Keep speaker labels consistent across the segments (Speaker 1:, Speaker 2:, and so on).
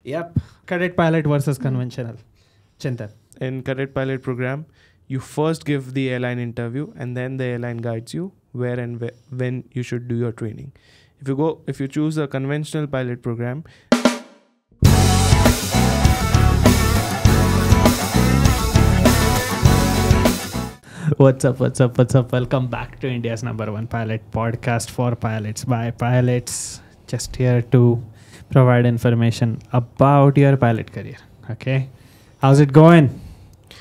Speaker 1: Yep. Cadet pilot versus conventional. Chintan.
Speaker 2: In Cadet Pilot program, you first give the airline interview and then the airline guides you where and when you should do your training. If you choose a conventional pilot program,
Speaker 1: What's up? Welcome back to India's #1 pilot podcast for pilots by pilots. Just here to provide information about your pilot career. Okay. How's it going?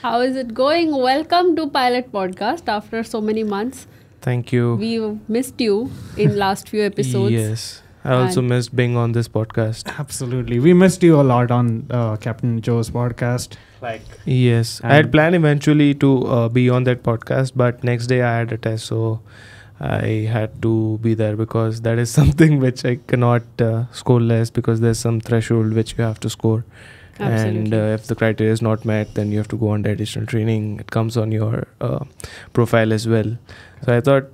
Speaker 3: How is it going? Welcome to Pilot Podcast after so many months.
Speaker 2: thank you.
Speaker 3: We missed you in last few episodes.
Speaker 2: Yes. I also missed being on this podcast.
Speaker 1: Absolutely. We missed you a lot on Captain Joe's podcast.
Speaker 2: Yes. I had planned eventually to be on that podcast, but next day I had a test, so I had to be there because that is something which I cannot score less because there's some threshold which you have to score.
Speaker 3: Absolutely.
Speaker 2: And if the criteria is not met, then you have to go on the additional training. It comes on your profile as well. So I thought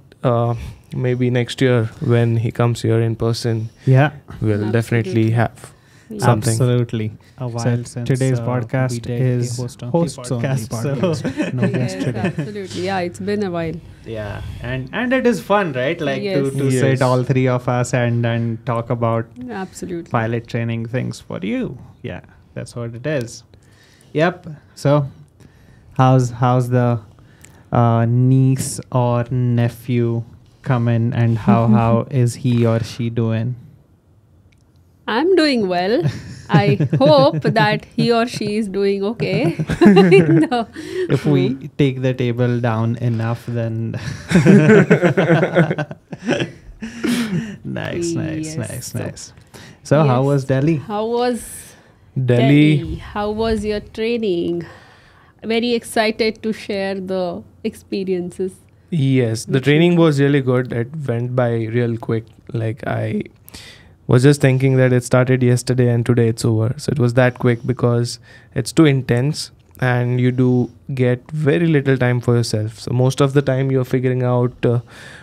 Speaker 2: maybe next year when he comes here in person,
Speaker 1: Yeah.
Speaker 2: we'll definitely have something.
Speaker 1: Absolutely.
Speaker 4: A while since
Speaker 1: Today's
Speaker 4: we
Speaker 1: podcast
Speaker 4: did
Speaker 1: is
Speaker 4: a host
Speaker 1: podcast. So no guest
Speaker 3: Yes,
Speaker 1: today.
Speaker 3: absolutely. Yeah, it's been a while.
Speaker 1: Yeah, and it is fun, right? Like
Speaker 3: Yes.
Speaker 1: to
Speaker 2: Yes.
Speaker 1: sit all three of us and talk about
Speaker 3: Absolutely.
Speaker 1: pilot training things for you. Yeah, that's what it is. Yep. So, how's the niece or nephew coming, and how is he or she doing?
Speaker 3: I'm doing well. I hope that he or she is doing okay. In the
Speaker 1: If we take the table down enough, then nice.
Speaker 3: Yes.
Speaker 1: So how
Speaker 3: Yes.
Speaker 1: was Delhi?
Speaker 3: How was
Speaker 2: Delhi.
Speaker 3: How was your training? Very excited to share the experiences.
Speaker 2: Yes, the
Speaker 3: Which
Speaker 2: training
Speaker 3: you-
Speaker 2: was really good. It went by real quick. Like I was just thinking that it started yesterday and today it's over. So it was that quick because it's too intense and you do get very little time for yourself. So most of the time you're figuring out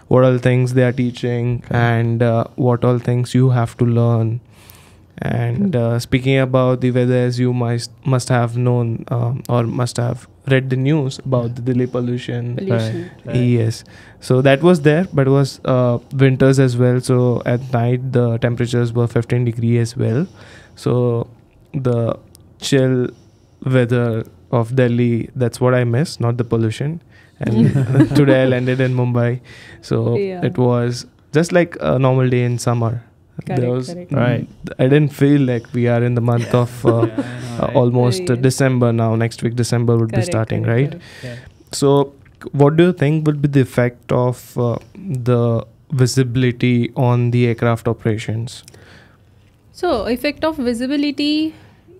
Speaker 2: what all things they are teaching and what all things you have to learn. And speaking about the weather, as you must have known or must have read the news about the Delhi pollution.
Speaker 3: Pollution.
Speaker 2: Yes, so that was there, but it was winters as well. So at night the temperatures were 15 degrees as well. So the chill weather of Delhi, that's what I miss, not the pollution. And today I landed in Mumbai, so
Speaker 3: Yeah.
Speaker 2: it was just like a normal day in summer.
Speaker 3: Correct.
Speaker 1: Right.
Speaker 2: I didn't feel like we are in the month of almost
Speaker 3: Yes.
Speaker 2: December now. Next week December would be
Speaker 3: Correct,
Speaker 2: starting,
Speaker 3: correct,
Speaker 2: right?
Speaker 3: correct.
Speaker 2: So, what do you think would be the effect of the visibility on the aircraft operations?
Speaker 3: So, effect of visibility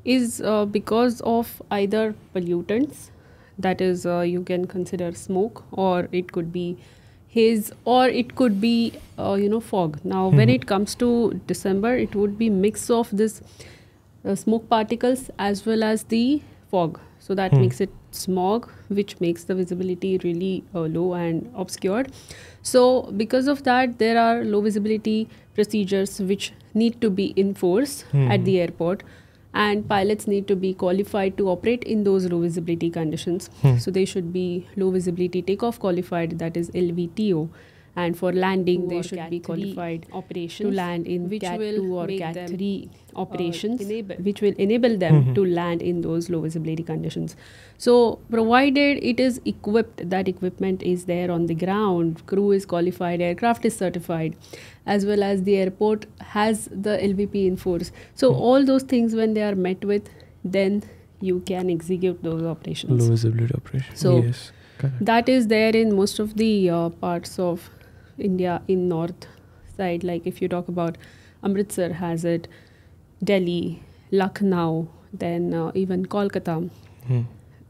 Speaker 3: is because of either pollutants, that is, you can consider smoke, or it could be haze, or it could be fog. Now, when it comes to December, it would be mix of this smoke particles as well as the fog. So that makes it smog, which makes the visibility really low and obscured. So because of that, there are low visibility procedures which need to be enforced at the airport, and pilots need to be qualified to operate in those low visibility conditions. So they should be low visibility takeoff qualified, that is LVTO. And for landing, they should be qualified operations to land in Cat 2 or Cat 3 operations, which will enable them to land in those low visibility conditions. So, provided it is equipped, that equipment is there on the ground, crew is qualified, aircraft is certified, as well as the airport has the LVP in force. So, all those things, when they are met with, then you can execute those operations.
Speaker 2: Low visibility operations.
Speaker 3: So,
Speaker 2: yes.
Speaker 3: That is there in most of the parts of India in north side. Like if you talk about Amritsar has it, Delhi, Lucknow, then even Kolkata,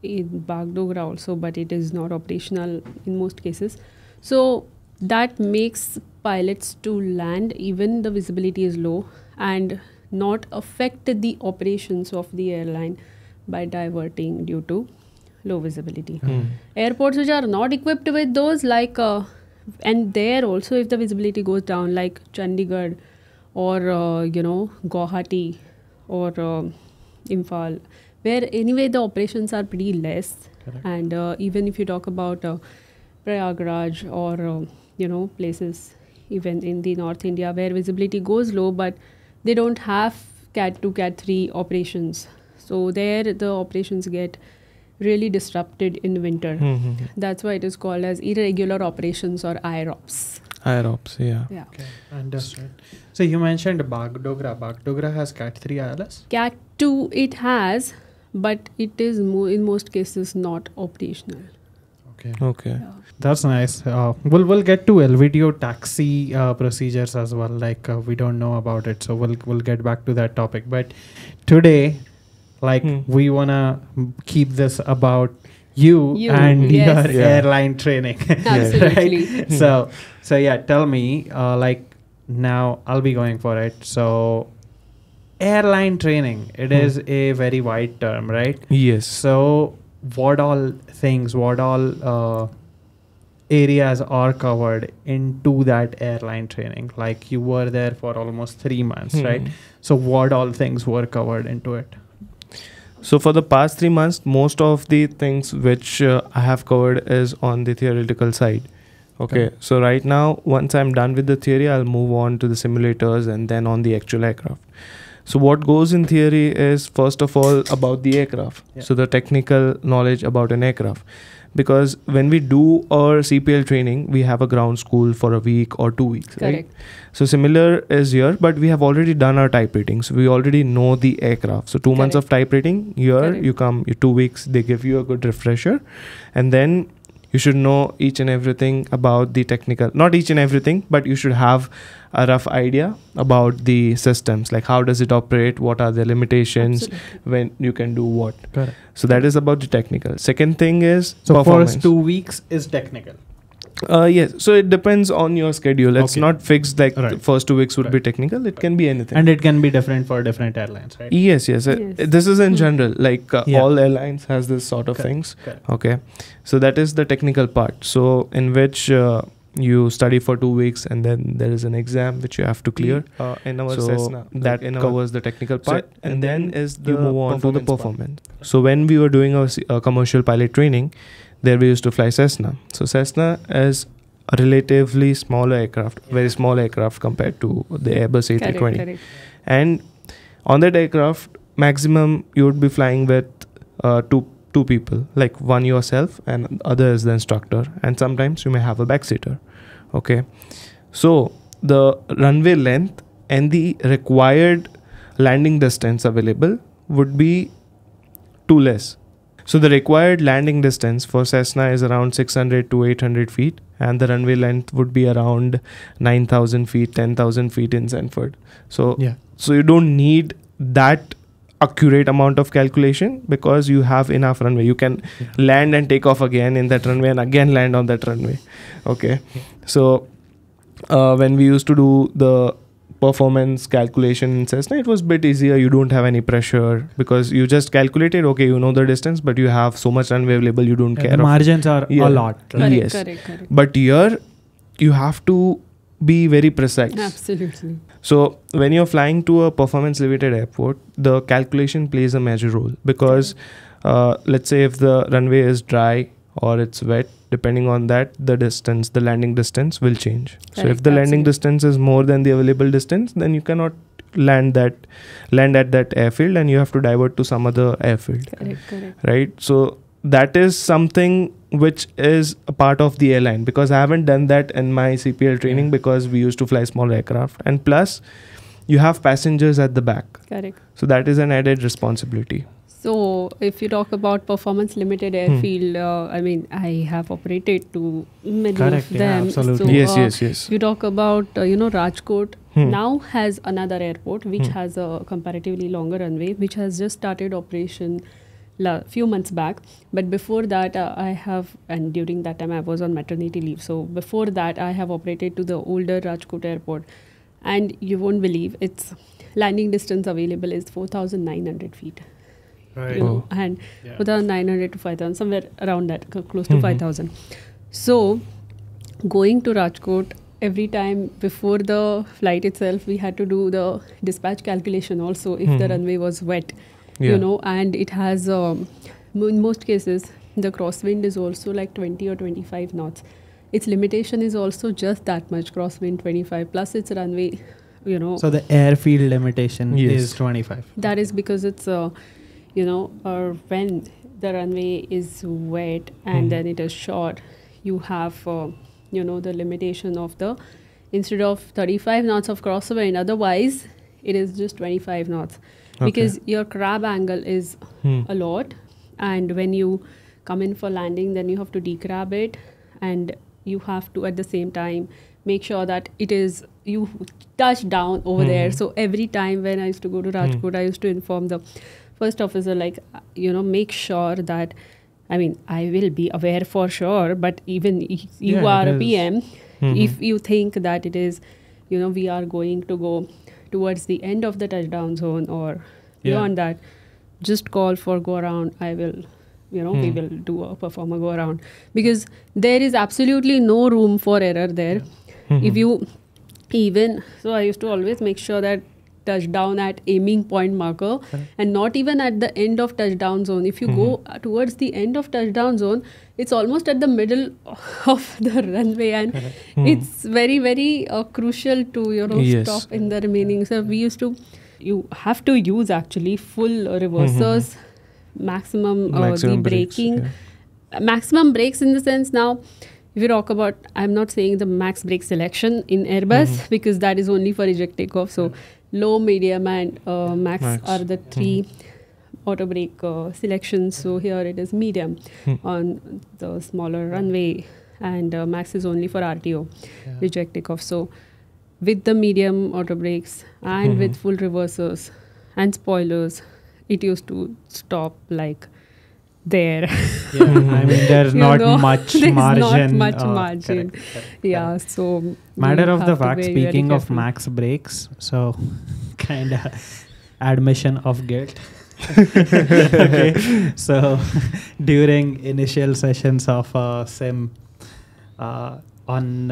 Speaker 3: in Bagdogra also, but it is not operational in most cases. So that makes pilots to land even the visibility is low and not affect the operations of the airline by diverting due to low visibility. Airports which are not equipped with those, like and there also if the visibility goes down, like Chandigarh or Guwahati or Imphal, where anyway the operations are pretty less.
Speaker 1: Correct.
Speaker 3: And even if you talk about Prayagraj or places even in the North India where visibility goes low, but they don't have Cat 2, Cat 3 operations. So there the operations get really disrupted in winter. That's why it is called as irregular operations or IROPS.
Speaker 2: IROPS, yeah.
Speaker 1: Okay, understood. So you mentioned Bagdogra. Bagdogra has Cat 3 ILS?
Speaker 3: Cat 2 it has, but it is in most cases not operational.
Speaker 2: Okay.
Speaker 3: Yeah.
Speaker 1: That's nice. We'll get to LVTO taxi procedures as well. Like we don't know about it, so we'll get back to that topic. But today, we wanna keep this about you and
Speaker 3: yes.
Speaker 1: your airline training.
Speaker 3: Absolutely.
Speaker 1: Right? So yeah, tell me. Now I'll be going for it. So airline training. It is a very wide term, right?
Speaker 2: Yes.
Speaker 1: So what all things, what all areas are covered into that airline training? Like you were there for almost 3 months, right? So what all things were covered into it?
Speaker 2: So for the past 3 months, most of the things which I have covered is on the theoretical side. Okay. So right now, once I'm done with the theory, I'll move on to the simulators and then on the actual aircraft. So what goes in theory is first of all about the aircraft.
Speaker 1: Yeah.
Speaker 2: So the technical knowledge about an aircraft. Because when we do our CPL training, we have a ground school for a week or 2 weeks,
Speaker 3: Correct.
Speaker 2: right? So similar is here, but we have already done our type rating. So we already know the aircraft. So 2 months of type rating, here
Speaker 3: Correct.
Speaker 2: you come, 2 weeks, they give you a good refresher. And then you should know each and everything about the technical, not each and everything, but you should have a rough idea about the systems, like how does it operate, what are the limitations,
Speaker 3: Absolutely.
Speaker 2: when you can do what.
Speaker 1: Correct.
Speaker 2: So that is about the technical. Second thing is
Speaker 1: So
Speaker 2: performance.
Speaker 1: first 2 weeks is technical.
Speaker 2: Yes, so it depends on your schedule. It's
Speaker 1: Okay.
Speaker 2: not fixed like
Speaker 1: Right.
Speaker 2: the first 2 weeks would be
Speaker 1: Right.
Speaker 2: technical. It can be anything.
Speaker 1: And it can be different for different airlines, right?
Speaker 2: Yes.
Speaker 3: Yes.
Speaker 2: This is in general, like
Speaker 1: Yeah.
Speaker 2: all airlines has this sort of
Speaker 1: Correct.
Speaker 2: things.
Speaker 1: Correct.
Speaker 2: Okay, so that is the technical part. So in which you study for 2 weeks and then there is an exam which you have to clear.
Speaker 1: In our
Speaker 2: So
Speaker 1: Cessna,
Speaker 2: that covers the technical part, and then is you move on to the performance.
Speaker 1: part.
Speaker 2: So when we were doing our commercial pilot training, there we used to fly Cessna. So Cessna is a relatively smaller aircraft, very small aircraft compared to the Airbus A320.
Speaker 3: Correct.
Speaker 2: And on that aircraft, maximum you would be flying with two people, like one yourself and other is the instructor, and sometimes you may have a backseater. Okay, so the runway length and the required landing distance available would be too less. So the required landing distance for Cessna is around 600 to 800 feet, and the runway length would be around 9,000 feet, 10,000 feet in Sanford. So you don't need that accurate amount of calculation because you have enough runway. You can land and take off again in that runway and again land on that runway. Okay. So when we used to do the performance calculation in Cessna, it was a bit easier. You don't have any pressure because you just calculated, okay, you know the distance, but you have so much runway available, you don't care.
Speaker 1: The margins are a lot. Right?
Speaker 2: Yes.
Speaker 3: Correct.
Speaker 2: But here, you have to be very precise.
Speaker 3: Absolutely.
Speaker 2: So when you're flying to a performance elevated airport, the calculation plays a major role because let's say if the runway is dry or it's wet, depending on that, the landing distance will change. So if the landing distance is more than the available distance, then you cannot land at that airfield and you have to divert to some other airfield.
Speaker 3: Correct.
Speaker 2: Right? So that is something which is a part of the airline, because I haven't done that in my CPL training because we used to fly small aircraft, and plus you have passengers at the back.
Speaker 3: Correct.
Speaker 2: So that is an added responsibility.
Speaker 3: So if you talk about performance limited airfield, I mean, I have operated to many of them.
Speaker 1: Absolutely.
Speaker 3: So,
Speaker 2: Yes.
Speaker 3: if you talk about, Rajkot now has another airport which has a comparatively longer runway, which has just started operation few months back. But before that, and during that time I was on maternity leave. So before that, I have operated to the older Rajkot airport, and you won't believe its landing distance available is 4,900 feet.
Speaker 1: Right.
Speaker 3: And 4,900 to 5,000, somewhere around that, close to 5,000. So going to Rajkot every time before the flight itself, we had to do the dispatch calculation also if the runway was wet,
Speaker 2: Yeah.
Speaker 3: you know, and it has, in most cases, the crosswind is also like 20 or 25 knots. Its limitation is also just that much, crosswind 25, plus its runway, you know.
Speaker 1: So the airfield limitation
Speaker 2: Yes.
Speaker 1: is 25.
Speaker 3: That is because it's, you know, when the runway is wet and then it is short, you have, you know, the limitation of the, instead of 35 knots of crosswind, otherwise it is just 25 knots. Because your crab angle is a lot, and when you come in for landing, then you have to decrab it, and you have to at the same time make sure that it is, you touch down over there. So every time when I used to go to Rajkot, I used to inform the first officer, like, you know, make sure that, I mean, I will be aware for sure, but even if you
Speaker 1: Yeah,
Speaker 3: are
Speaker 1: it
Speaker 3: a
Speaker 1: is.
Speaker 3: PM, if you think that it is, you know, we are going to go towards the end of the touchdown zone or beyond that, just call for go around. I will, you know, we will perform a go around, because there is absolutely no room for error there. If you even, so I used to always make sure that touchdown at aiming point marker and not even at the end of touchdown zone. If you go towards the end of touchdown zone, it's almost at the middle of the runway, and it's very, very crucial to, you know, stop in the remaining. So we used to, you have to use actually full reversers, maximum the braking, maximum brakes in the sense. Now if you talk about, I'm not saying the max brake selection in Airbus because that is only for eject takeoff. So low, medium and max are the three auto brake selections. So here it is medium on the smaller runway, and max is only for RTO, reject takeoff. So with the medium auto brakes and with full reversers and spoilers, it used to stop like there.
Speaker 1: Yeah, I mean, there's
Speaker 3: You
Speaker 1: not
Speaker 3: know,
Speaker 1: much
Speaker 3: there's
Speaker 1: margin.
Speaker 3: not much margin. Yeah, so
Speaker 1: Matter
Speaker 3: you
Speaker 1: of the
Speaker 3: have to
Speaker 1: fact,
Speaker 3: be very
Speaker 1: speaking of
Speaker 3: careful.
Speaker 1: max brakes, so kind of admission of guilt. Okay, so during initial sessions of sim on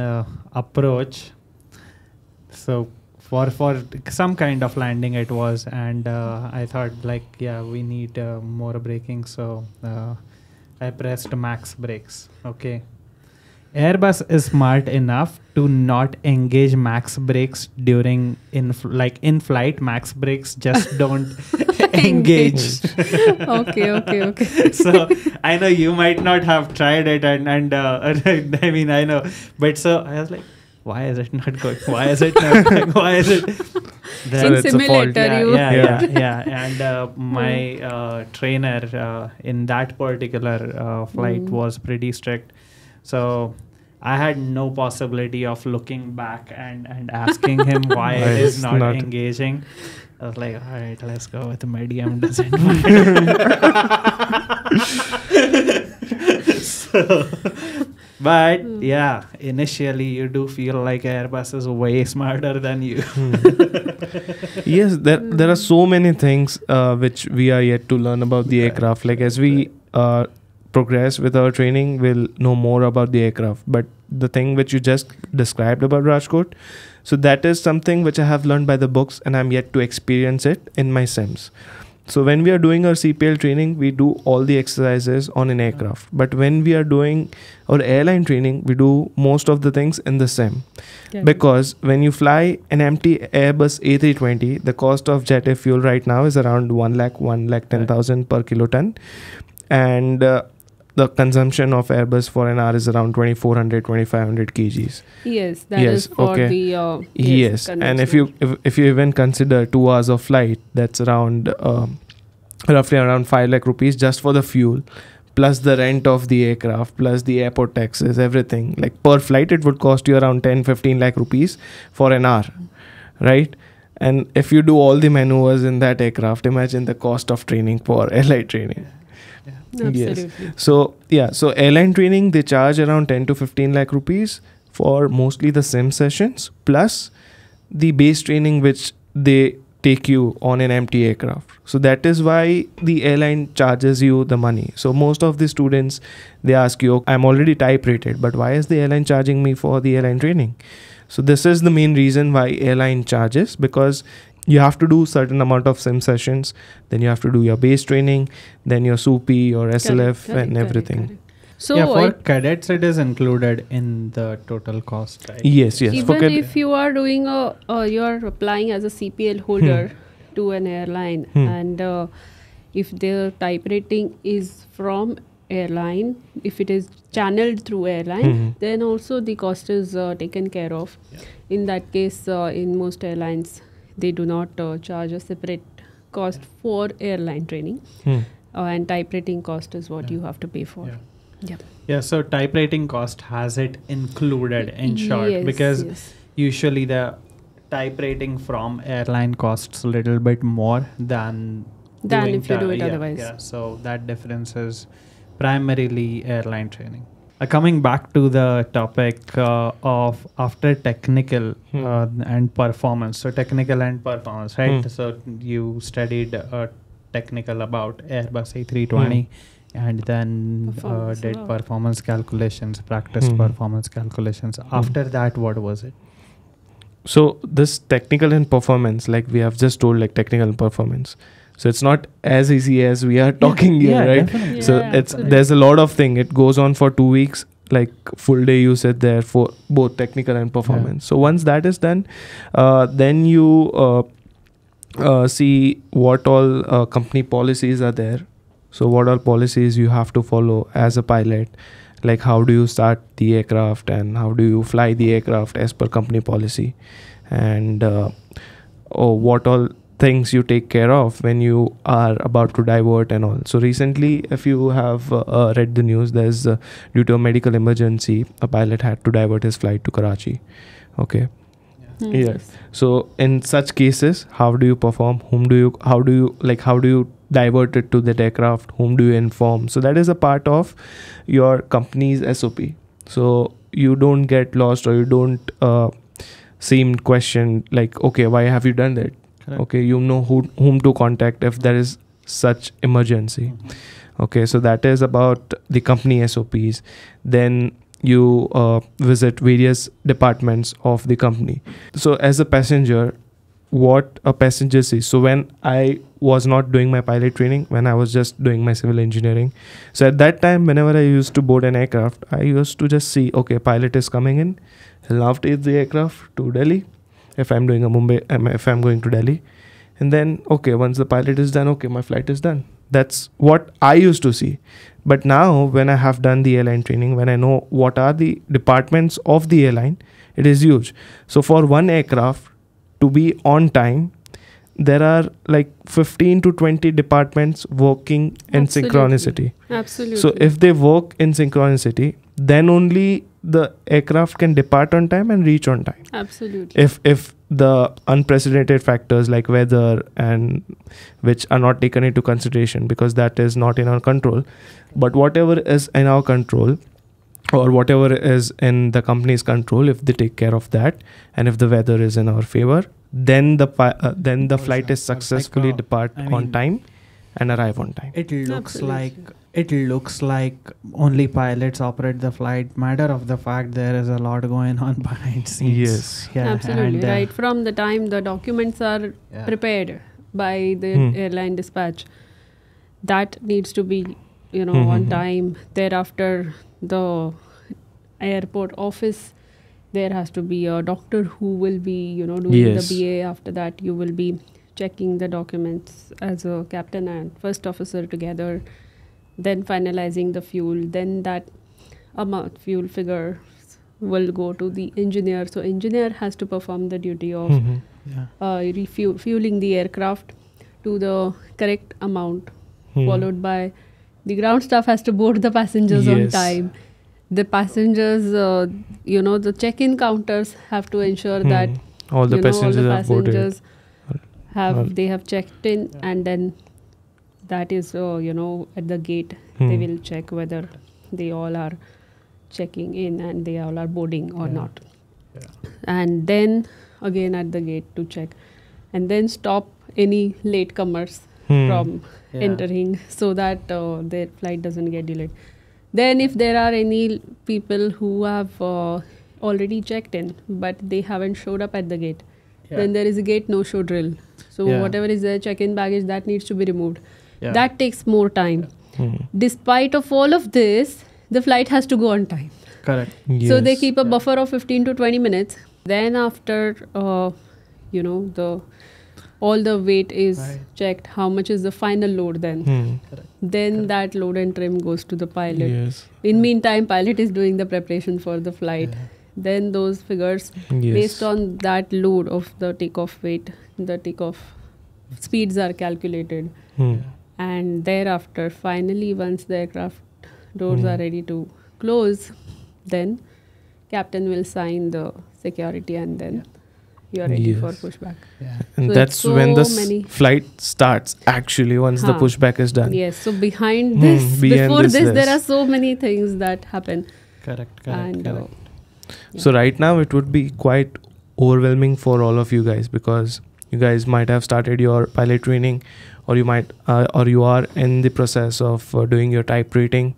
Speaker 1: approach, so for some kind of landing it was, and I thought like, yeah, we need more braking, so I pressed max brakes. Okay, Airbus is smart enough to not engage max brakes during in flight. Max brakes just don't engage.
Speaker 3: Okay.
Speaker 1: So I know you might not have tried it, and I mean, I know, but so I was like, why is it not good? Why is it not good? Why is it?
Speaker 3: In
Speaker 2: it's a fault.
Speaker 3: simulator,
Speaker 1: Yeah. And my trainer in that particular flight was pretty strict. So I had no possibility of looking back and asking him why it is not engaging. I was like, all right, let's go with the medium. Doesn't so, but yeah, initially you do feel like Airbus is way smarter than you.
Speaker 2: Yes, there are so many things which we are yet to learn about the aircraft. Like as we progress with our training, we'll know more about the aircraft. But the thing which you just described about Rajkot, so that is something which I have learned by the books, and I'm yet to experience it in my sims. So when we are doing our CPL training, we do all the exercises on an aircraft. But when we are doing our airline training, we do most of the things in the sim.
Speaker 3: Yeah.
Speaker 2: Because when you fly an empty Airbus A320, the cost of jet fuel right now is around 1,10,000 per kiloton. And the consumption of Airbus for an hour is around 2,400, 2,500 kgs.
Speaker 3: Yes, that is for the
Speaker 2: yes, and if you even consider 2 hours of flight, that's around roughly around 5 lakh rupees just for the fuel, plus the rent of the aircraft, plus the airport taxes, everything. Like per flight, it would cost you around 10-15 lakh rupees for an hour, right? And if you do all the maneuvers in that aircraft, imagine the cost of training for airline training.
Speaker 3: Absolutely.
Speaker 2: Yes. So airline training, they charge around 10 to 15 lakh rupees for mostly the sim sessions, plus the base training which they take you on an empty aircraft. So that is why the airline charges you the money. So most of the students, they ask you, I'm already type rated, but why is the airline charging me for the airline training? So this is the main reason why airline charges, because you have to do certain amount of sim sessions, then you have to do your base training, then your SUPI, your SLF, and everything.
Speaker 3: Correct. So
Speaker 1: yeah, for cadets it is included in the total cost, right?
Speaker 2: Yes.
Speaker 3: even if you are doing you are applying as a CPL holder to an airline, and if their type rating is from airline, if it is channeled through airline, then also the cost is taken care of. In that case, in most airlines, they do not charge a separate cost for airline training, and type rating cost is what you have to pay for.
Speaker 1: Yeah, so type rating cost has it included in short,
Speaker 3: Yes,
Speaker 1: because
Speaker 3: yes.
Speaker 1: usually the type rating from airline costs a little bit more than
Speaker 3: If you do it
Speaker 1: yeah,
Speaker 3: otherwise.
Speaker 1: Yeah, so that difference is primarily airline training. Coming back to the topic of after technical and performance. So technical and performance, right? So you studied technical about Airbus A320 and then
Speaker 3: Performance,
Speaker 1: did
Speaker 3: wow.
Speaker 1: performance calculations, practiced performance calculations. After that, what was it?
Speaker 2: So this technical and performance, like we have just told, like technical and performance. So it's not as easy as we are talking here, right?
Speaker 1: Definitely.
Speaker 2: So there's a lot of thing. It goes on for 2 weeks, like full day you sit there for both technical and performance. So once that is done, then you see what all company policies are there. So what all policies you have to follow as a pilot, like how do you start the aircraft and how do you fly the aircraft as per company policy, and what all things you take care of when you are about to divert and all. So recently, if you have read the news, there's due to a medical emergency, a pilot had to divert his flight to Karachi. Okay. Yes. So in such cases, how do you perform? How do you divert it to that aircraft? Whom do you inform? So that is a part of your company's SOP. So you don't get lost, or you don't seem questioned like, okay, why have you done that?
Speaker 1: Correct.
Speaker 2: Okay, you know whom to contact if there is such emergency. Okay, so that is about the company SOPs. Then you visit various departments of the company. So as a passenger, what a passenger sees. So when I was not doing my pilot training, when I was just doing my civil engineering, so at that time, whenever I used to board an aircraft, I used to just see, okay, pilot is coming in, he'll now take the aircraft to Delhi. If I'm doing if I'm going to Delhi, and then, okay, once the pilot is done, okay, my flight is done. That's what I used to see. But now when I have done the airline training, when I know what are the departments of the airline, it is huge. So for one aircraft to be on time, there are like 15 to 20 departments working in synchronicity.
Speaker 3: Absolutely.
Speaker 2: So if they work in synchronicity, then only the aircraft can depart on time and reach on time.
Speaker 3: Absolutely.
Speaker 2: If the unprecedented factors like weather and which are not taken into consideration, because that is not in our control, but whatever is in our control, or whatever is in the company's control, if they take care of that, and if the weather is in our favor, then the flight is successfully depart on time and arrive on time.
Speaker 1: It looks
Speaker 3: Absolutely.
Speaker 1: like only pilots operate the flight. Matter of the fact, there is a lot going on behind scenes.
Speaker 2: Yes.
Speaker 1: Yeah,
Speaker 3: Absolutely.
Speaker 1: and,
Speaker 3: Right from the time the documents are prepared by the airline dispatch, that needs to be, on time. Thereafter, the airport office, there has to be a doctor who will be, doing
Speaker 2: Yes.
Speaker 3: the BA. After that, you will be checking the documents as a captain and first officer together, then finalizing the fuel, then that amount fuel figure will go to the engineer. So engineer has to perform the duty of refueling the aircraft to the correct amount, followed by the ground staff has to board the passengers on
Speaker 2: Yes.
Speaker 3: time. The passengers, the check-in counters have to ensure that
Speaker 2: all the passengers are boarded.
Speaker 3: passengers they have checked in, and then that is at the gate they will check whether they all are checking in and they all are boarding or not. And then again at the gate to check, and then stop any latecomers from entering, so that their flight doesn't get delayed. Then if there are any people who have already checked in, but they haven't showed up at the gate.
Speaker 1: Yeah.
Speaker 3: Then there is a gate no-show drill. So
Speaker 1: Yeah.
Speaker 3: whatever is there, check-in baggage, that needs to be removed.
Speaker 1: Yeah.
Speaker 3: That takes more time. Despite of all of this, the flight has to go on time.
Speaker 1: Correct.
Speaker 3: So they
Speaker 2: Yes.
Speaker 3: keep a buffer of 15 to 20 minutes. Then after, all the weight is
Speaker 1: Right.
Speaker 3: checked, how much is the final load then. Then that load and trim goes to the pilot.
Speaker 2: Yes.
Speaker 3: In meantime, pilot is doing the preparation for the flight. Then those figures,
Speaker 2: Yes.
Speaker 3: based on that load of the takeoff weight, the takeoff speeds are calculated. And thereafter, finally, once the aircraft doors are ready to close, then captain will sign the security and then you are ready for
Speaker 2: Yes.
Speaker 3: pushback.
Speaker 1: Yeah.
Speaker 2: And
Speaker 3: So
Speaker 2: that's
Speaker 3: it's
Speaker 2: when the
Speaker 3: so many-
Speaker 2: flight starts, actually, once the
Speaker 3: Huh.
Speaker 2: pushback is done.
Speaker 3: Yes, so behind this,
Speaker 2: behind
Speaker 3: before
Speaker 2: this,
Speaker 3: this, there
Speaker 2: yes.
Speaker 3: are so many things that happen.
Speaker 1: Correct.
Speaker 3: And
Speaker 1: Correct.
Speaker 2: So right now it would be quite overwhelming for all of you guys, because you guys might have started your pilot training, or you might or you are in the process of doing your type rating.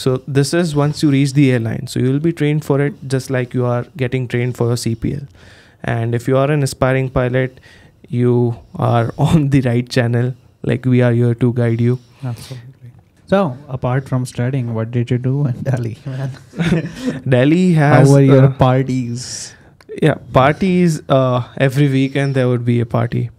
Speaker 2: So this is once you reach the airline, so you will be trained for it just like you are getting trained for your CPL. And if you are an aspiring pilot, you are on the right channel. Like, we are here to guide you.
Speaker 1: Absolutely. So, apart from studying, what did you do in Delhi?
Speaker 2: Delhi has
Speaker 1: How were your parties?
Speaker 2: yeah, parties. Every weekend there would be a party.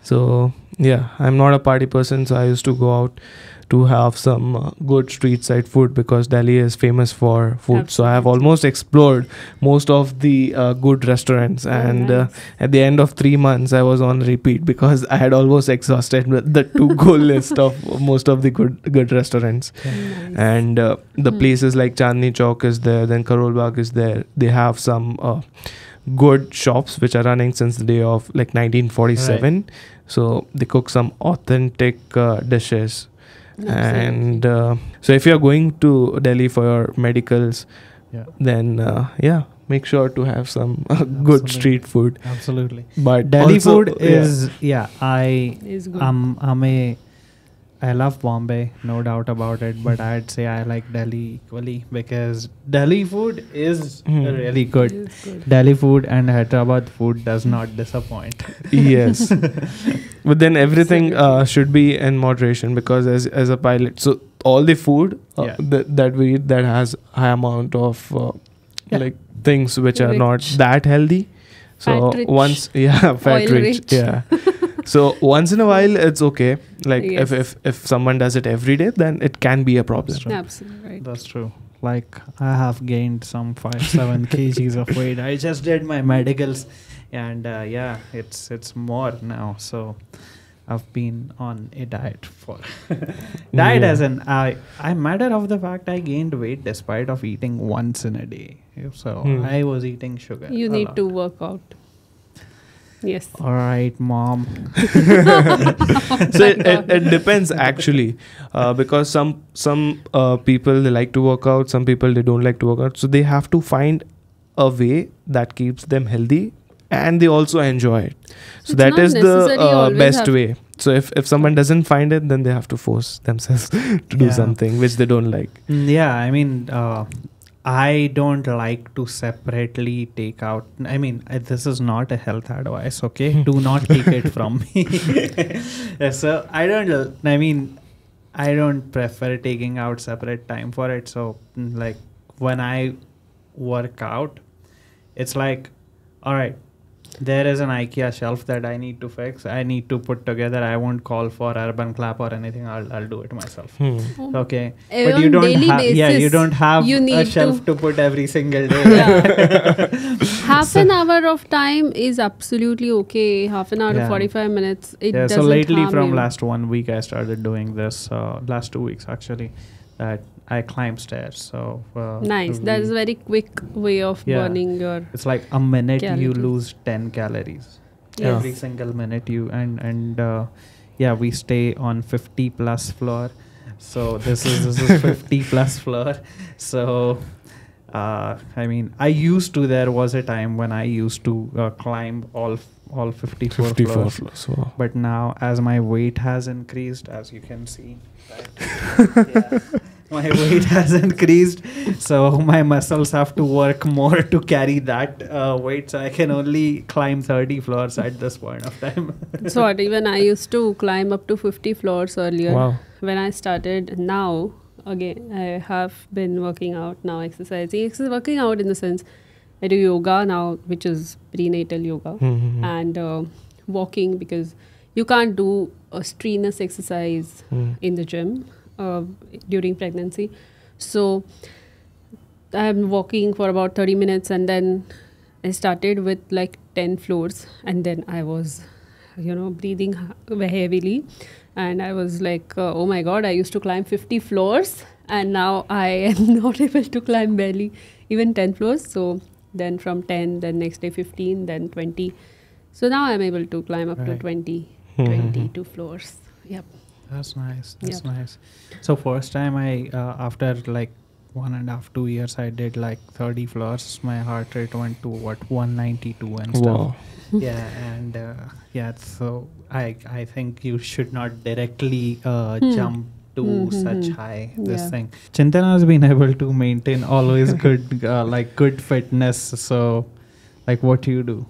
Speaker 2: So yeah, I'm not a party person, so I used to go out to have some good street side food, because Delhi is famous for food. So I have
Speaker 3: Absolutely.
Speaker 2: almost explored most of the good restaurants, and
Speaker 3: nice.
Speaker 2: at the end of 3 months I was on repeat, because I had almost exhausted the to-go list of most of the good restaurants.
Speaker 3: Nice.
Speaker 2: And the places like Chandni Chowk is there, then Karol Bagh is there. They have some good shops which are running since the day of like 1947. So they cook some authentic dishes. And so if you're going to Delhi for your medicals, then make sure to have some good street food.
Speaker 1: Absolutely.
Speaker 2: But
Speaker 1: Delhi
Speaker 2: also,
Speaker 1: food is
Speaker 3: Is good.
Speaker 1: I love Bombay, no doubt about it, but I'd say I like Delhi equally, because Delhi food is really good.
Speaker 3: Is good.
Speaker 1: Delhi food and Hyderabad food does not disappoint.
Speaker 2: yes. But then everything should be in moderation, because as a pilot, so all the food
Speaker 1: Yeah.
Speaker 2: that we eat that has high amount of like things which are not
Speaker 3: Rich.
Speaker 2: that healthy. So
Speaker 3: Fat rich.
Speaker 2: once fat
Speaker 3: Oil
Speaker 2: rich,
Speaker 3: rich.
Speaker 2: yeah. So once in a while it's okay. Like
Speaker 3: Yes.
Speaker 2: if someone does it every day, then it can be a problem.
Speaker 1: True.
Speaker 3: Absolutely right.
Speaker 1: That's true. Like, I have gained some 5-7 kgs of weight. I just did my medicals, and it's more now. So I've been on a diet for diet, as in I matter of the fact I gained weight despite of eating once in a day. So I was eating sugar.
Speaker 3: You
Speaker 1: a
Speaker 3: need
Speaker 1: lot.
Speaker 3: to work out. Yes.
Speaker 1: All right, mom.
Speaker 2: So it depends actually, because some people, they like to work out, some people they don't like to work out, so they have to find a way that keeps them healthy and they also enjoy it. So
Speaker 3: It's
Speaker 2: that
Speaker 3: not
Speaker 2: is
Speaker 3: necessary
Speaker 2: the
Speaker 3: always
Speaker 2: best
Speaker 3: have-
Speaker 2: way. So if someone doesn't find it, then they have to force themselves to do
Speaker 1: Yeah.
Speaker 2: something which they don't like.
Speaker 1: Yeah, I mean, I don't like to separately take out. I mean, this is not a health advice, okay? Do not take it from me. So I don't prefer taking out separate time for it. So like when I work out, it's like, all right, there is an IKEA shelf that I need to fix. I need to put together. I won't call for Urban Clap or anything. I'll do it myself. Okay, but you
Speaker 3: On
Speaker 1: don't
Speaker 3: daily
Speaker 1: have. Yeah, you
Speaker 3: basis,
Speaker 1: don't have
Speaker 3: you
Speaker 1: a
Speaker 3: need
Speaker 1: shelf to put every single day.
Speaker 3: Yeah. Half an hour of time is absolutely okay. Half an hour to
Speaker 1: Yeah.
Speaker 3: 45 minutes. It
Speaker 1: Yeah.
Speaker 3: doesn't
Speaker 1: So lately,
Speaker 3: harm
Speaker 1: from
Speaker 3: you.
Speaker 1: last 1 week, I started doing this. Last 2 weeks actually, that I climb stairs. So
Speaker 3: Nice.
Speaker 1: we-
Speaker 3: That's a very quick way of
Speaker 1: Yeah.
Speaker 3: burning your.
Speaker 1: It's like a minute you
Speaker 3: Calories.
Speaker 1: lose 10 calories.
Speaker 3: Yes.
Speaker 1: Every single minute you and we stay on 50 plus floor. So this is 50 plus floor. So I mean, there was a time when I used to climb all 54 floors.
Speaker 2: floors. Wow.
Speaker 1: But now, as my weight has increased, as you can see, right? Yeah. My weight has increased, so my muscles have to work more to carry that weight. So I can only climb 30 floors at this point of time.
Speaker 3: So what, even I used to climb up to 50 floors earlier.
Speaker 2: Wow.
Speaker 3: When I started. Now, again, I have been working out now, exercising. Working out in the sense, I do yoga now, which is prenatal yoga,
Speaker 2: Mm-hmm.
Speaker 3: and walking, because you can't do a strenuous exercise in the gym during pregnancy. So I'm walking for about 30 minutes, and then I started with like 10 floors, and then I was, breathing heavily, and I was like, oh my God, I used to climb 50 floors, and now I am not able to climb barely even 10 floors. So then from 10, then next day 15, then 20. So now I'm able to climb up to
Speaker 1: Right.
Speaker 3: 22 floors. Yep.
Speaker 1: That's nice. That's
Speaker 3: Yep.
Speaker 1: nice. So first time I, after like 1.5, 2 years, I did like 30 floors. My heart rate went to 192 and stuff.
Speaker 2: Wow.
Speaker 1: Yeah, and so I think you should not directly jump to such high this
Speaker 3: Yeah.
Speaker 1: thing. Chintana has been able to maintain always good fitness. So like, what do you do?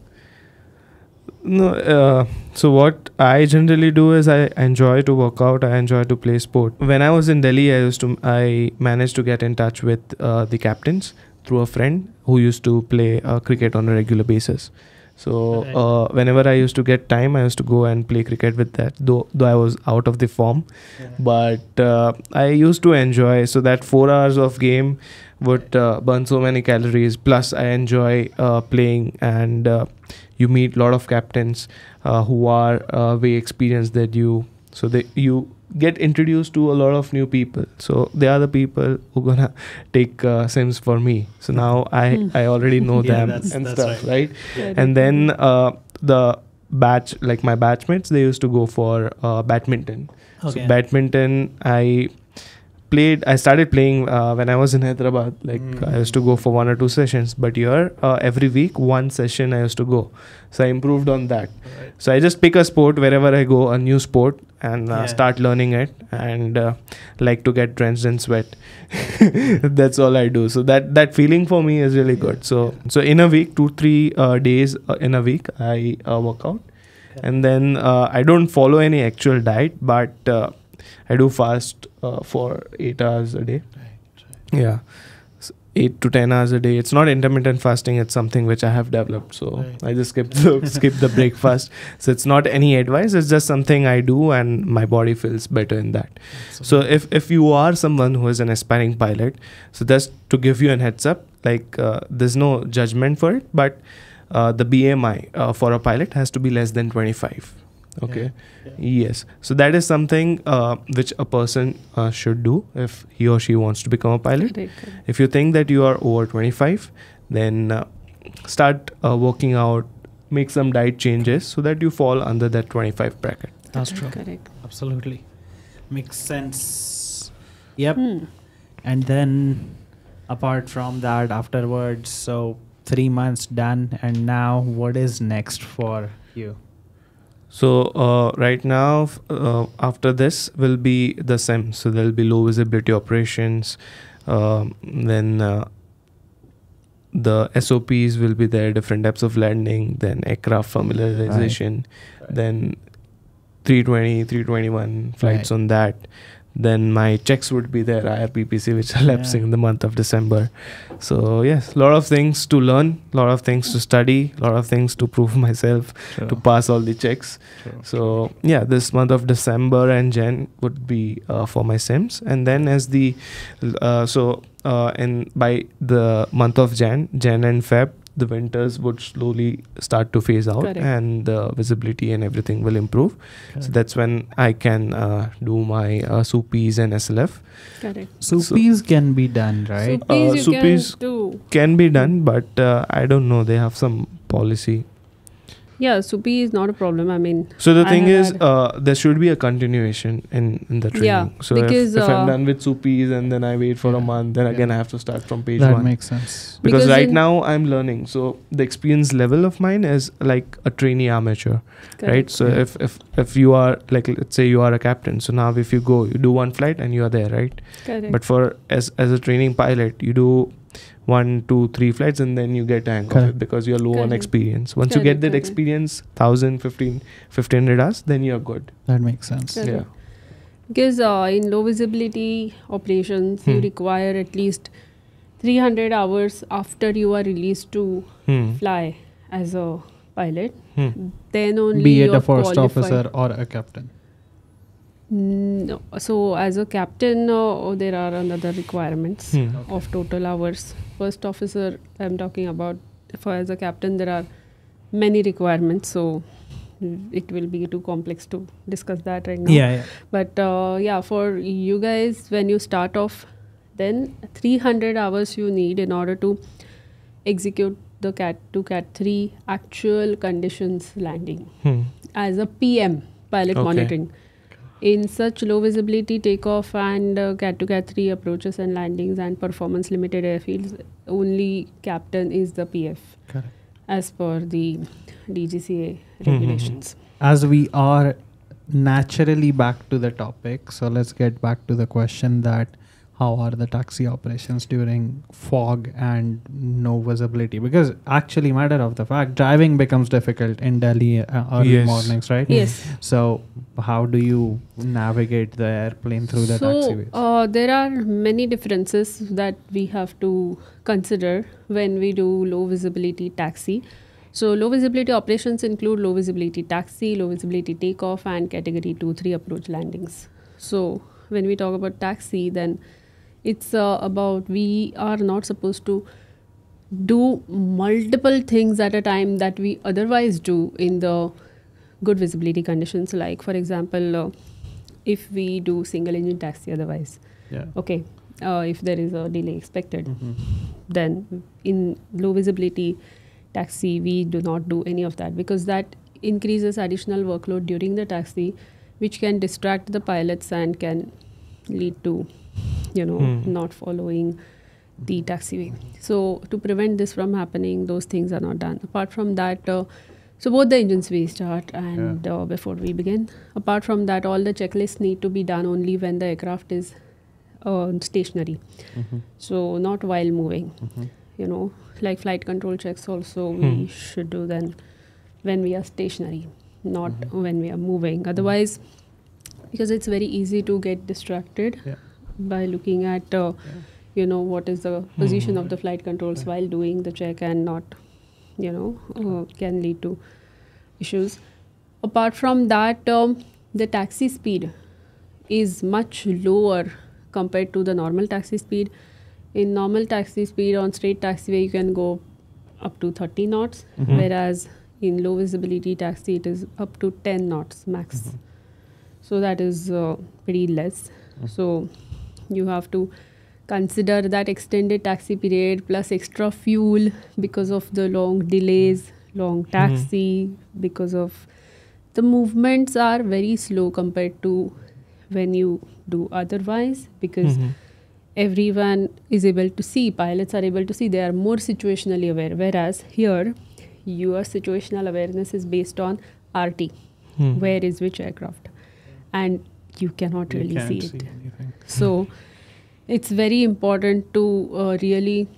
Speaker 2: No, so what I generally do is I enjoy to work out. I enjoy to play sport. When I was in Delhi, I managed to get in touch with the captains through a friend who used to play cricket on a regular basis. So whenever I used to get time, I used to go and play cricket with that. Though I was out of the form, but I used to enjoy. So that 4 hours of game would burn so many calories. Plus, I enjoy playing, and you meet a lot of captains who are way experienced than you. So you get introduced to a lot of new people. So they are the people who gonna take sims for me. So now I already know
Speaker 1: Yeah,
Speaker 2: them
Speaker 1: that's
Speaker 2: and stuff, right?
Speaker 3: Very
Speaker 2: And then
Speaker 3: good.
Speaker 2: the batch, like my batchmates, they used to go for badminton.
Speaker 1: Okay.
Speaker 2: So badminton, I started playing when I was in Hyderabad. Like I used to go for 1 or 2 sessions, but here every week 1 session I used to go. So I improved on that.
Speaker 1: Right.
Speaker 2: So I just pick a sport wherever I go, a new sport, and
Speaker 1: Yeah.
Speaker 2: start learning it, and like to get drenched in sweat. That's all I do. So that feeling for me is really good. So in a week, 2-3 days in a week, I work out, and then I don't follow any actual diet, but I do fast for 8 hours a day.
Speaker 1: Right.
Speaker 2: Yeah. 8 to 10 hours a day. It's not intermittent fasting. It's something which I have developed. So
Speaker 1: Right.
Speaker 2: I just skip the breakfast. So it's not any advice. It's just something I do, and my body feels better in that. So if you are someone who is an aspiring pilot, so just to give you an heads up, like there's no judgment for it, but the BMI for a pilot has to be less than 25. Okay.
Speaker 1: Yeah.
Speaker 2: Yes. So that is something which a person should do if he or she wants to become a pilot.
Speaker 3: Correct.
Speaker 2: If you think that you are over 25, then start working out, make some diet changes so that you fall under that 25 bracket.
Speaker 1: That's true.
Speaker 3: Correct.
Speaker 1: Absolutely. Makes sense. Yep.
Speaker 3: Hmm.
Speaker 1: And then apart from that, afterwards, so 3 months done, and now what is next for you?
Speaker 2: So right now, after this will be the SEM. So there will be low visibility operations. Then the SOPs will be there, different types of landing, then aircraft familiarization, then 320, 321 flights
Speaker 1: Right.
Speaker 2: on that. Then my checks would be there, IRPPC, which are lapsing in the month of December. So yes, a lot of things to learn, a lot of things to study, a lot of things to prove myself, to pass all the checks.
Speaker 1: True.
Speaker 2: So yeah, this month of December and Jan would be for my sims, and then as the and by the month of Jan and Feb, the winters would slowly start to phase out.
Speaker 3: Correct.
Speaker 2: And the visibility and everything will improve. So
Speaker 1: Correct.
Speaker 2: that's when I can do my SUPs and SLF.
Speaker 3: Correct.
Speaker 1: Supis can be done, right?
Speaker 3: Supis you can
Speaker 2: supis
Speaker 3: do.
Speaker 2: Can be done, but I don't know, they have some policy.
Speaker 3: Yeah, SUPI is not a problem. I mean,
Speaker 2: So the
Speaker 3: I
Speaker 2: thing
Speaker 3: have
Speaker 2: is, there should be a continuation in the training.
Speaker 3: Yeah,
Speaker 2: So
Speaker 3: because,
Speaker 2: if I'm done with SUPIs and then I wait for a
Speaker 1: Yeah.
Speaker 2: month, then
Speaker 1: Yeah.
Speaker 2: again I have to start from page
Speaker 1: That
Speaker 2: 1.
Speaker 1: makes sense.
Speaker 2: Because right
Speaker 3: in-
Speaker 2: now I'm learning. So the experience level of mine is like a trainee amateur, right? So
Speaker 1: Yeah.
Speaker 2: if you are like, let's say you are a captain. So now if you go, you do one flight and you are there, right?
Speaker 3: Correct.
Speaker 2: But for as a training pilot, you do 1, 2, 3 flights and then you get hang of
Speaker 1: Correct.
Speaker 2: it because you're low on
Speaker 3: Correct.
Speaker 2: experience. Once you get
Speaker 3: Correct,
Speaker 2: that
Speaker 3: correct.
Speaker 2: experience, 1,000, 1500 hours, then you're good.
Speaker 1: That makes sense.
Speaker 3: Correct.
Speaker 2: Yeah.
Speaker 3: Because in low visibility operations, you require at least 300 hours after you are released to
Speaker 2: Hmm.
Speaker 3: fly as a pilot.
Speaker 2: Hmm.
Speaker 3: Then only
Speaker 1: Be it
Speaker 3: you're
Speaker 1: a first
Speaker 3: qualified.
Speaker 1: officer or a captain.
Speaker 3: No. So as a captain, there are another requirements
Speaker 2: Hmm.
Speaker 3: of total hours. First officer, I'm talking about. For as a captain, there are many requirements. So it will be too complex to discuss that right now.
Speaker 1: Yeah.
Speaker 3: But yeah, for you guys, when you start off, then 300 hours you need in order to execute the Cat 2, Cat 3 actual conditions landing
Speaker 2: Hmm.
Speaker 3: as a PM, pilot
Speaker 2: Okay.
Speaker 3: monitoring. In such low visibility takeoff and Cat 2, Cat 3 approaches and landings and performance limited airfields, only captain is the PF
Speaker 1: Correct.
Speaker 3: as per the DGCA regulations.
Speaker 1: As we are naturally back to the topic, so let's get back to the question that how are the taxi operations during fog and no visibility? Because actually, matter of the fact, driving becomes difficult in Delhi early
Speaker 2: Yes.
Speaker 1: mornings, right?
Speaker 3: Yes.
Speaker 1: So how do you navigate the airplane through the taxiways?
Speaker 3: So there are many differences that we have to consider when we do low visibility taxi. So low visibility operations include low visibility taxi, low visibility takeoff, and category 2, 3 approach landings. So when we talk about taxi, then it's about we are not supposed to do multiple things at a time that we otherwise do in the good visibility conditions. Like for example, if we do single engine taxi otherwise,
Speaker 1: Yeah.
Speaker 3: okay, if there is a delay expected,
Speaker 1: Mhm.
Speaker 3: then in low visibility taxi we do not do any of that, because that increases additional workload during the taxi, which can distract the pilots and can lead to not following the taxiway. So to prevent this from happening, those things are not done. Apart from that, so both the engines we start and before we begin. Apart from that, all the checklists need to be done only when the aircraft is stationary.
Speaker 1: Mhm.
Speaker 3: So not while moving.
Speaker 1: Mhm.
Speaker 3: Like flight control checks also we should do then when we are stationary, not when we are moving. Otherwise, because it's very easy to get distracted by looking at what is the position of the flight controls while doing the check, and not can lead to issues. Apart from that, the taxi speed is much lower compared to the normal taxi speed. In normal taxi speed on straight taxiway you can go up to 30 knots, whereas in low visibility taxi it is up to 10 knots max. So that is pretty less. So you have to consider that extended taxi period plus extra fuel because of the long delays, long taxi, because of the movements are very slow compared to when you do otherwise, because everyone is able to see, pilots are able to see, they are more situationally aware, whereas here your situational awareness is based on RT, where is which aircraft, and you cannot really
Speaker 1: can't
Speaker 3: see
Speaker 1: see
Speaker 3: it.
Speaker 1: anything.
Speaker 3: So it's very important to really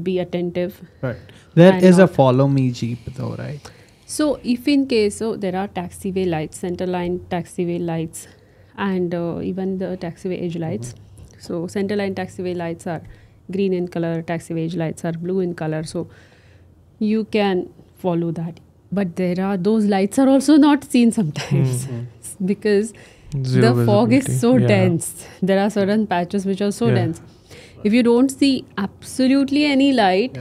Speaker 3: be attentive.
Speaker 1: Right. There
Speaker 3: And
Speaker 1: is a
Speaker 3: not-
Speaker 1: follow me jeep though, right?
Speaker 3: So if in case, so there are taxiway lights, centerline taxiway lights, and even the taxiway edge lights. So centerline taxiway lights are green in color, taxiway edge lights are blue in color. So you can follow that. But those lights are also not seen sometimes because
Speaker 2: Zero
Speaker 3: the fog is
Speaker 2: visibility.
Speaker 3: so
Speaker 2: Yeah.
Speaker 3: dense. There are certain patches which are so
Speaker 2: Yeah.
Speaker 3: dense. If you don't see absolutely any light,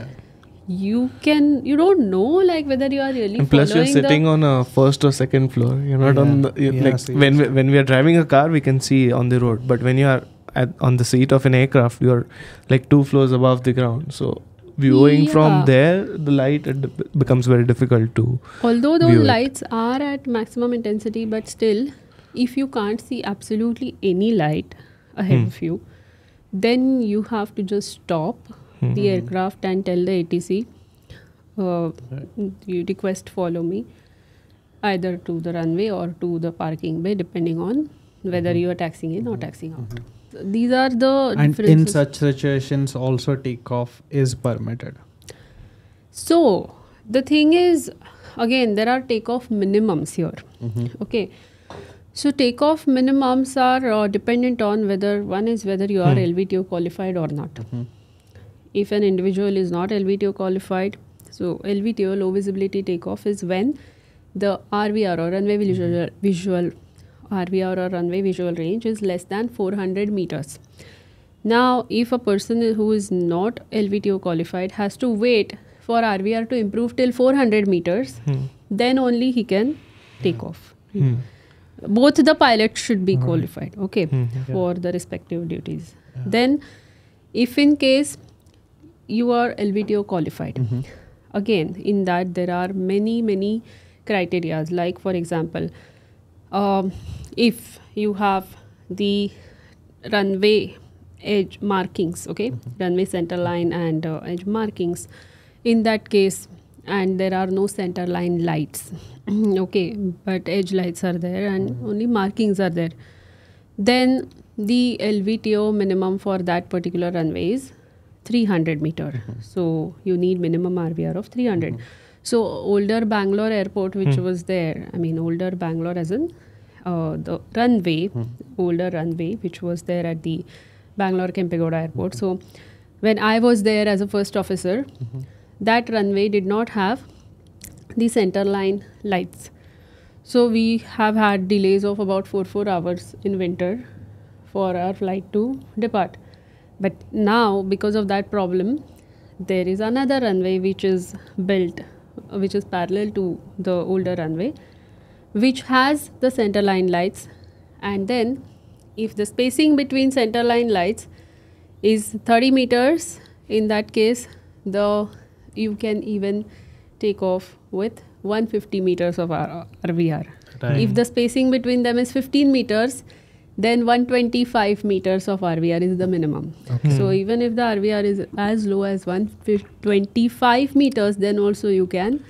Speaker 3: you don't know like whether you are really
Speaker 2: And plus, you're
Speaker 3: following
Speaker 2: sitting on a first or second floor. You're not on the like
Speaker 1: see,
Speaker 2: when we are driving a car, we can see on the road. But when you are on the seat of an aircraft, you're like 2 floors above the ground. So viewing from
Speaker 3: Yeah.
Speaker 2: there, the light becomes very difficult to.
Speaker 3: Although
Speaker 2: view
Speaker 3: those
Speaker 2: it.
Speaker 3: lights are at maximum intensity, but still, if you can't see absolutely any light ahead of you, then you have to just stop the aircraft and tell the ATC, you request follow me either to the runway or to the parking bay, depending on whether you are taxiing in or taxiing out. So these are the
Speaker 1: And in
Speaker 3: differences.
Speaker 1: such situations, also takeoff is permitted.
Speaker 3: So the thing is, again, there are takeoff minimums here. Okay. So takeoff minimums are dependent on whether you are LVTO qualified or not. If an individual is not LVTO qualified, so LVTO, low visibility takeoff, is when the RVR or runway visual RVR or runway visual range is less than 400 meters. Now, if a person who is not LVTO qualified has to wait for RVR to improve till 400 meters, then only he can take off. Both the pilots should be qualified, okay, for the respective duties. Then, if in case you are LVTO qualified, again, in that there are many criterias. Like, for example, if you have the runway edge markings, okay, runway center line and edge markings, in that case, and there are no center line lights, okay, but edge lights are there and only markings are there, then the LVTO minimum for that particular runway is 300 meter. So you need minimum RVR of 300. So older Bangalore airport, which was there, I mean older Bangalore as in the runway, older runway, which was there at the Bangalore Kempegowda airport. So when I was there as a first officer, that runway did not have the center line lights. So we have had delays of about 4 hours in winter for our flight to depart. But now, because of that problem, there is another runway which is built, which is parallel to the older runway, which has the center line lights. And then if the spacing between center line lights is 30 meters, in that case, you can even take off with 150 meters of RVR.
Speaker 1: Right.
Speaker 3: If the spacing between them is 15 meters, then 125 meters of RVR is the minimum. So even if the RVR is as low as 125 meters, then also you can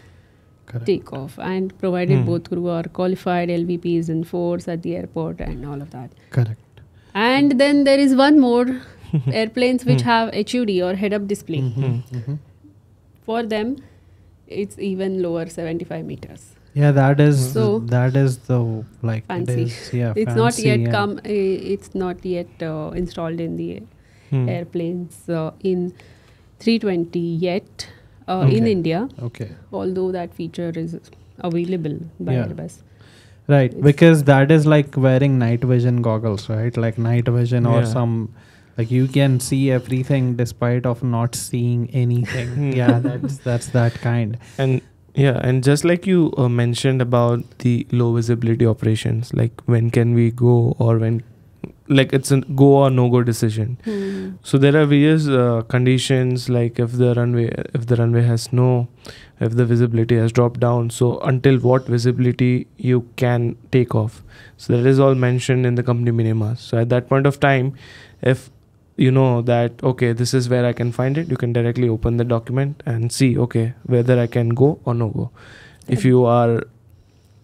Speaker 3: take off, and provided both crew are qualified, LVP is in force at the airport and all of that.
Speaker 1: Correct.
Speaker 3: And then there is one more, airplanes which have HUD or head-up display. For them, it's even lower, 75 meters.
Speaker 1: Yeah, that is
Speaker 3: So,
Speaker 1: the like
Speaker 3: Fancy.
Speaker 1: it is, yeah,
Speaker 3: It's not
Speaker 1: fancy
Speaker 3: yet
Speaker 1: and-
Speaker 3: it's not yet installed in the airplanes in 320 yet in India,
Speaker 1: Okay.
Speaker 3: although that feature is available by
Speaker 1: Yeah.
Speaker 3: Airbus.
Speaker 1: Right,
Speaker 3: It's-
Speaker 1: because that is like wearing night vision goggles, right? Like night vision or
Speaker 2: Yeah.
Speaker 1: some, like you can see everything despite of not seeing anything. Yeah, that's that kind.
Speaker 2: And yeah, and just like you mentioned about the low visibility operations, like when can we go, or when, like it's a go or no go decision. So there are various conditions, like if the runway has snow, if the visibility has dropped down, so until what visibility you can take off. So that is all mentioned in the company minimas. So at that point of time, if you know that, okay, this is where I can find it, you can directly open the document and see, okay, whether I can go or no go. If you are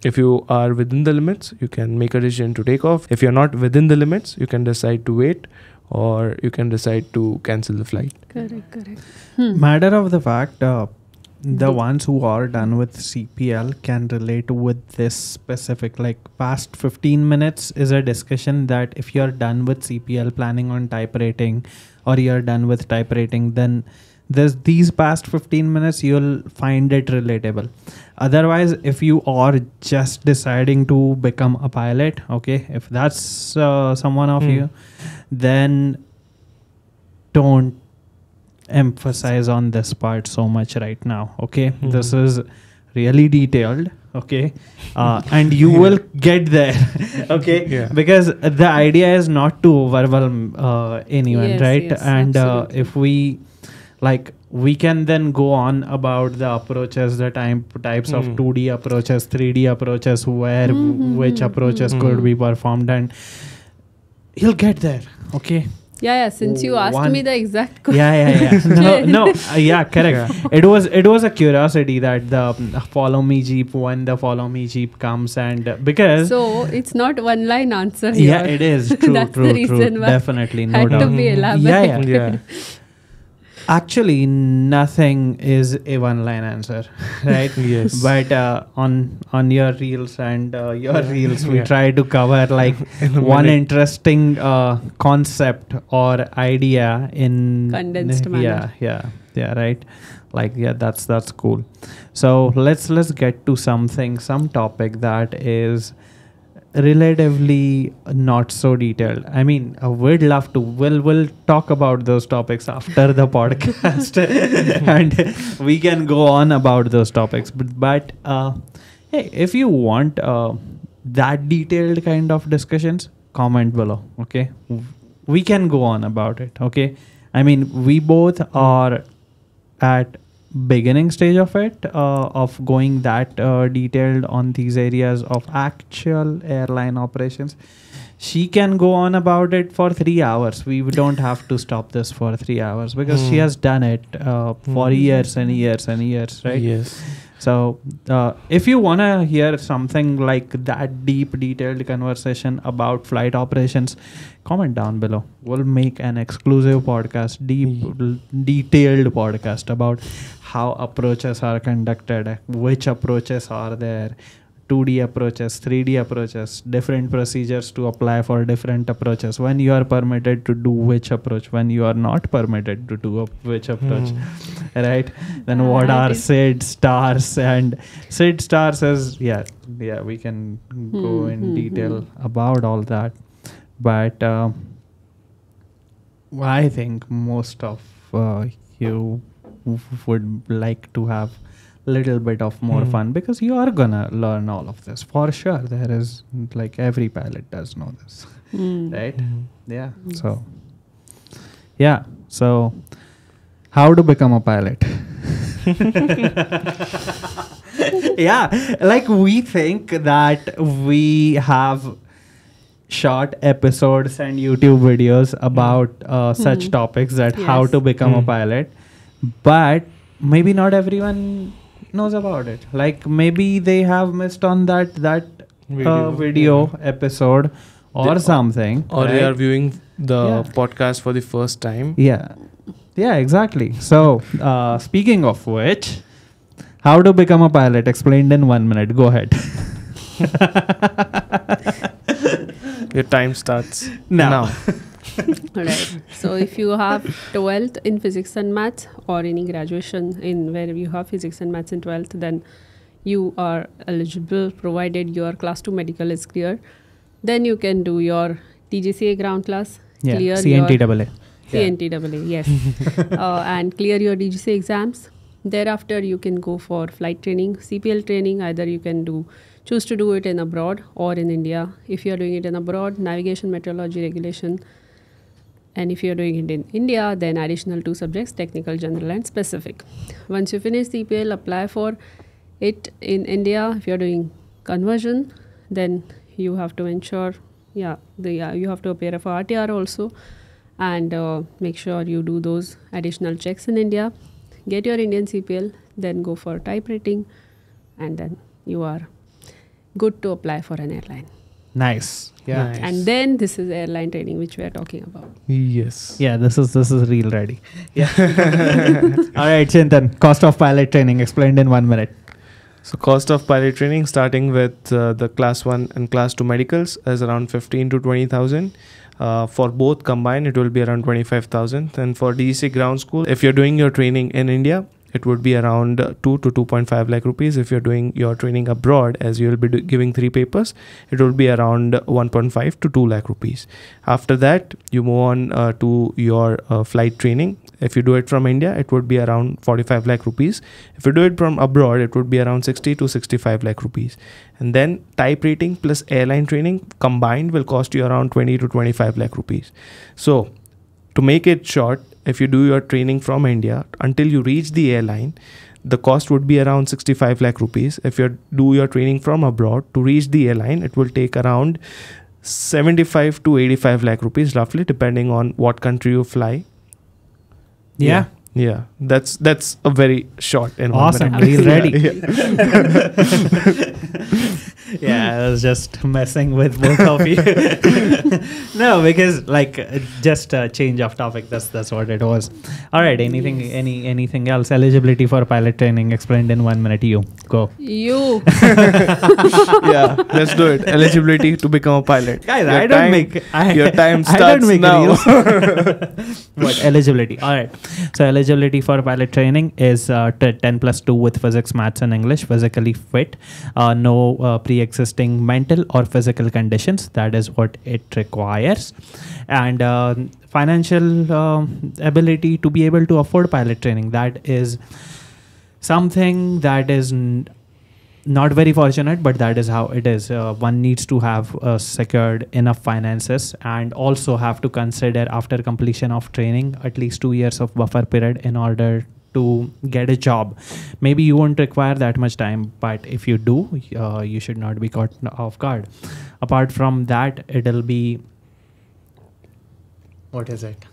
Speaker 2: within the limits, you can make a decision to take off. If you're not within the limits, you can decide to wait, or you can decide to cancel the flight.
Speaker 3: Correct.
Speaker 1: Matter of the fact, the ones who are done with CPL can relate with this specific, like past 15 minutes is a discussion that if you're done with CPL, planning on type rating, or you're done with type rating, then there's these past 15 minutes you'll find it relatable. Otherwise, if you are just deciding to become a pilot, okay, if that's someone of you, then don't emphasize on this part so much right now, okay? This is really detailed, okay? And you will get there, okay?
Speaker 2: Yeah.
Speaker 1: Because the idea is not to overwhelm anyone,
Speaker 3: Yes,
Speaker 1: right?
Speaker 3: yes,
Speaker 1: And
Speaker 3: absolutely.
Speaker 1: if we, like, we can then go on about the approaches, the types of 2D approaches, 3D approaches, where which approaches could be performed, and he'll get there. Okay.
Speaker 3: Yeah. Since you asked me the exact question.
Speaker 1: Yeah. Yeah, correct. Yeah. It was a curiosity that the follow me Jeep, when the follow me Jeep comes, and because
Speaker 3: so it's not one line answer here.
Speaker 1: Yeah, it is true.
Speaker 3: That's
Speaker 1: true.
Speaker 3: the reason why
Speaker 1: Definitely, no
Speaker 3: had
Speaker 1: doubt.
Speaker 3: to be elaborate.
Speaker 2: Yeah.
Speaker 1: Actually, nothing is a one-line answer, right?
Speaker 2: Yes.
Speaker 1: But on your reels and your reels, we try to cover like one interesting concept or idea in
Speaker 3: condensed manner.
Speaker 1: Yeah, right. Like that's cool. So let's get to some topic that is relatively not so detailed. I mean, we'd love to. We'll talk about those topics after the podcast, and we can go on about those topics. But hey, if you want that detailed kind of discussions, comment below. Okay, we can go on about it. Okay, I mean, we both are at beginning stage of it, of going that detailed on these areas of actual airline operations. She can go on about it for 3 hours. We don't have to stop this for 3 hours because she has done it for years and years and years, right?
Speaker 2: Yes.
Speaker 1: So if you want to hear something like that deep, detailed conversation about flight operations, comment down below. We'll make an exclusive podcast, detailed podcast about how approaches are conducted, which approaches are there, 2D approaches, 3D approaches, different procedures to apply for different approaches, when you are permitted to do which approach, when you are not permitted to do which approach, right? Then what are SID stars, and SID stars is, we can go in detail about all that. But I think most of you would like to have little bit of more fun, because you are gonna learn all of this for sure. There is, like, every pilot does know this, right? Yeah. So how to become a pilot? Yeah, like, we think that we have short episodes and YouTube videos about such topics, that how to become a pilot, but maybe not everyone knows about it. Like, maybe they have missed on that video episode or something,
Speaker 2: or
Speaker 1: right?
Speaker 2: they are viewing the podcast for the first time.
Speaker 1: Yeah, exactly. So speaking of which, how to become a pilot explained in 1 minute. Go ahead.
Speaker 2: Your time starts
Speaker 1: now.
Speaker 3: Right. So if you have 12th in physics and maths, or any graduation in where you have physics and maths in 12th, then you are eligible, provided your class 2 medical is clear. Then you can do your DGCA ground class, clear
Speaker 1: CNTAA.
Speaker 3: CNTAA, yes. And clear your DGCA exams. Thereafter, you can go for flight training, CPL training. Either you can choose to do it in abroad or in India. If you are doing it in abroad, navigation, meteorology, regulation. And if you're doing it in India, then additional 2 subjects, technical, general, and specific. Once you finish CPL, apply for it in India. If you're doing conversion, then you have to ensure, you have to appear for RTR also, and make sure you do those additional checks in India. Get your Indian CPL, then go for type rating, and then you are good to apply for an airline.
Speaker 1: Nice. Yeah.
Speaker 2: Nice.
Speaker 3: And then this is airline training, which we are talking about.
Speaker 2: Yes.
Speaker 1: Yeah, this is real ready. Yeah. All right, Chintan, cost of pilot training explained in 1 minute.
Speaker 2: So cost of pilot training, starting with the class 1 and class 2 medicals, is around 15 to 20,000. For both combined, it will be around 25,000. And for DGCA ground school, if you're doing your training in India, it would be around 2 to 2.5 lakh rupees. If you're doing your training abroad, as you will be giving 3 papers, it will be around 1.5 to 2 lakh rupees. After that, you move on to your flight training. If you do it from India, it would be around 45 lakh rupees. If you do it from abroad, it would be around 60 to 65 lakh rupees. And then type rating plus airline training combined will cost you around 20 to 25 lakh rupees. So to make it short, if you do your training from India until you reach the airline, the cost would be around 65 lakh rupees. If you do your training from abroad to reach the airline, it will take around 75 to 85 lakh rupees roughly, depending on what country you fly.
Speaker 1: Yeah.
Speaker 2: Yeah, that's a very short and
Speaker 1: Awesome.
Speaker 2: 1 minute.
Speaker 1: We're ready.
Speaker 2: Yeah.
Speaker 1: Yeah, I was just messing with both of you. No, because like just change of topic. That's what it was. All right. Anything else? Eligibility for pilot training explained in 1 minute. You go.
Speaker 3: You.
Speaker 2: Yeah, let's do it. Eligibility to become a pilot.
Speaker 1: Guys,
Speaker 2: Your time
Speaker 1: I
Speaker 2: starts
Speaker 1: don't make
Speaker 2: now.
Speaker 1: reels. What eligibility? All right. So eligibility for pilot training is 10 plus 2 with physics, maths, and English. Physically fit. No pre-existing mental or physical conditions. That is what it requires. And financial ability to be able to afford pilot training. That is something that is not very fortunate, but that is how it is. One needs to have secured enough finances, and also have to consider after completion of training at least 2 years of buffer period in order to get a job. Maybe you won't require that much time, but if you do, you should not be caught off guard. Apart from that, it'll be, what is it?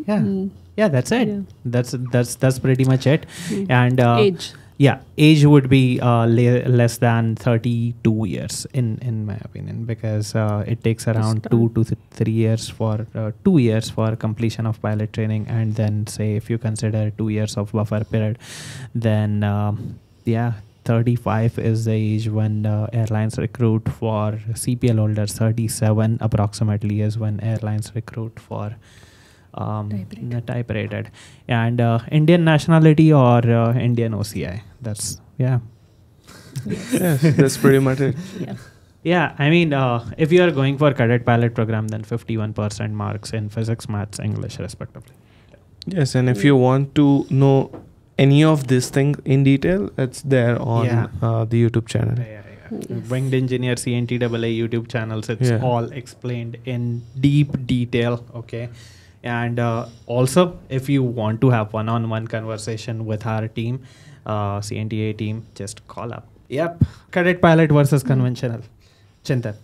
Speaker 1: Yeah, that's it.
Speaker 3: Yeah.
Speaker 1: That's pretty much it. And
Speaker 3: Age.
Speaker 1: yeah, age would be less than 32 years in my opinion, because it takes around 2 to 3 years for 2 years for completion of pilot training, and then say if you consider 2 years of buffer period, then 35 is the age when airlines recruit for CPL holders. 37 approximately is when airlines recruit for type rated, and Indian nationality or Indian OCI. That's
Speaker 2: Yes, that's pretty much it.
Speaker 1: yeah. I mean, if you are going for cadet pilot program, then 51% marks in physics, maths, English respectively.
Speaker 2: Yes, and if you want to know any of these things in detail, it's there on the YouTube channel.
Speaker 3: Yes.
Speaker 1: Winged Engineer CNTAA YouTube channels. It's all explained in deep detail. Okay. And also, if you want to have one-on-one conversation with our team, CNTAA team, just call up. Yep. Cadet pilot versus conventional. Chintan.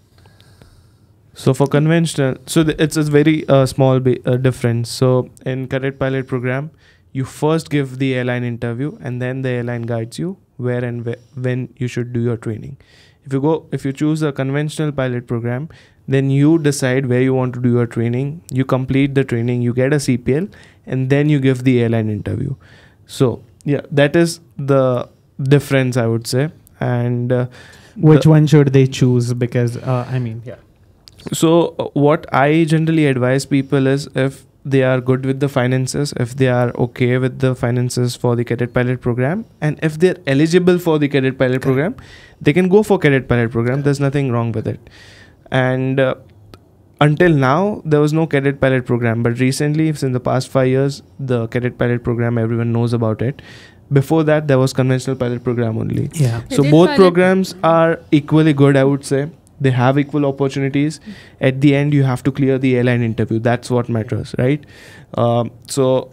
Speaker 2: So for conventional, it's a very small difference. So in cadet pilot program, you first give the airline interview, and then the airline guides you where and when you should do your training. If you choose a conventional pilot program, then you decide where you want to do your training. You complete the training, you get a CPL, and then you give the airline interview. So yeah, that is the difference, I would say. And
Speaker 1: which one should they choose? Because
Speaker 2: So what I generally advise people is, if they are good with the finances, if they are okay with the finances for the cadet pilot program, and if they're eligible for the cadet pilot program, they can go for cadet pilot program. There's nothing wrong with it. And until now, there was no cadet pilot program, but recently, in the past 5 years, the cadet pilot program, everyone knows about it. Before that, there was conventional pilot program only.
Speaker 1: Yeah.
Speaker 2: So both programs are equally good, I would say. They have equal opportunities. At the end, you have to clear the airline interview. That's what matters, right? So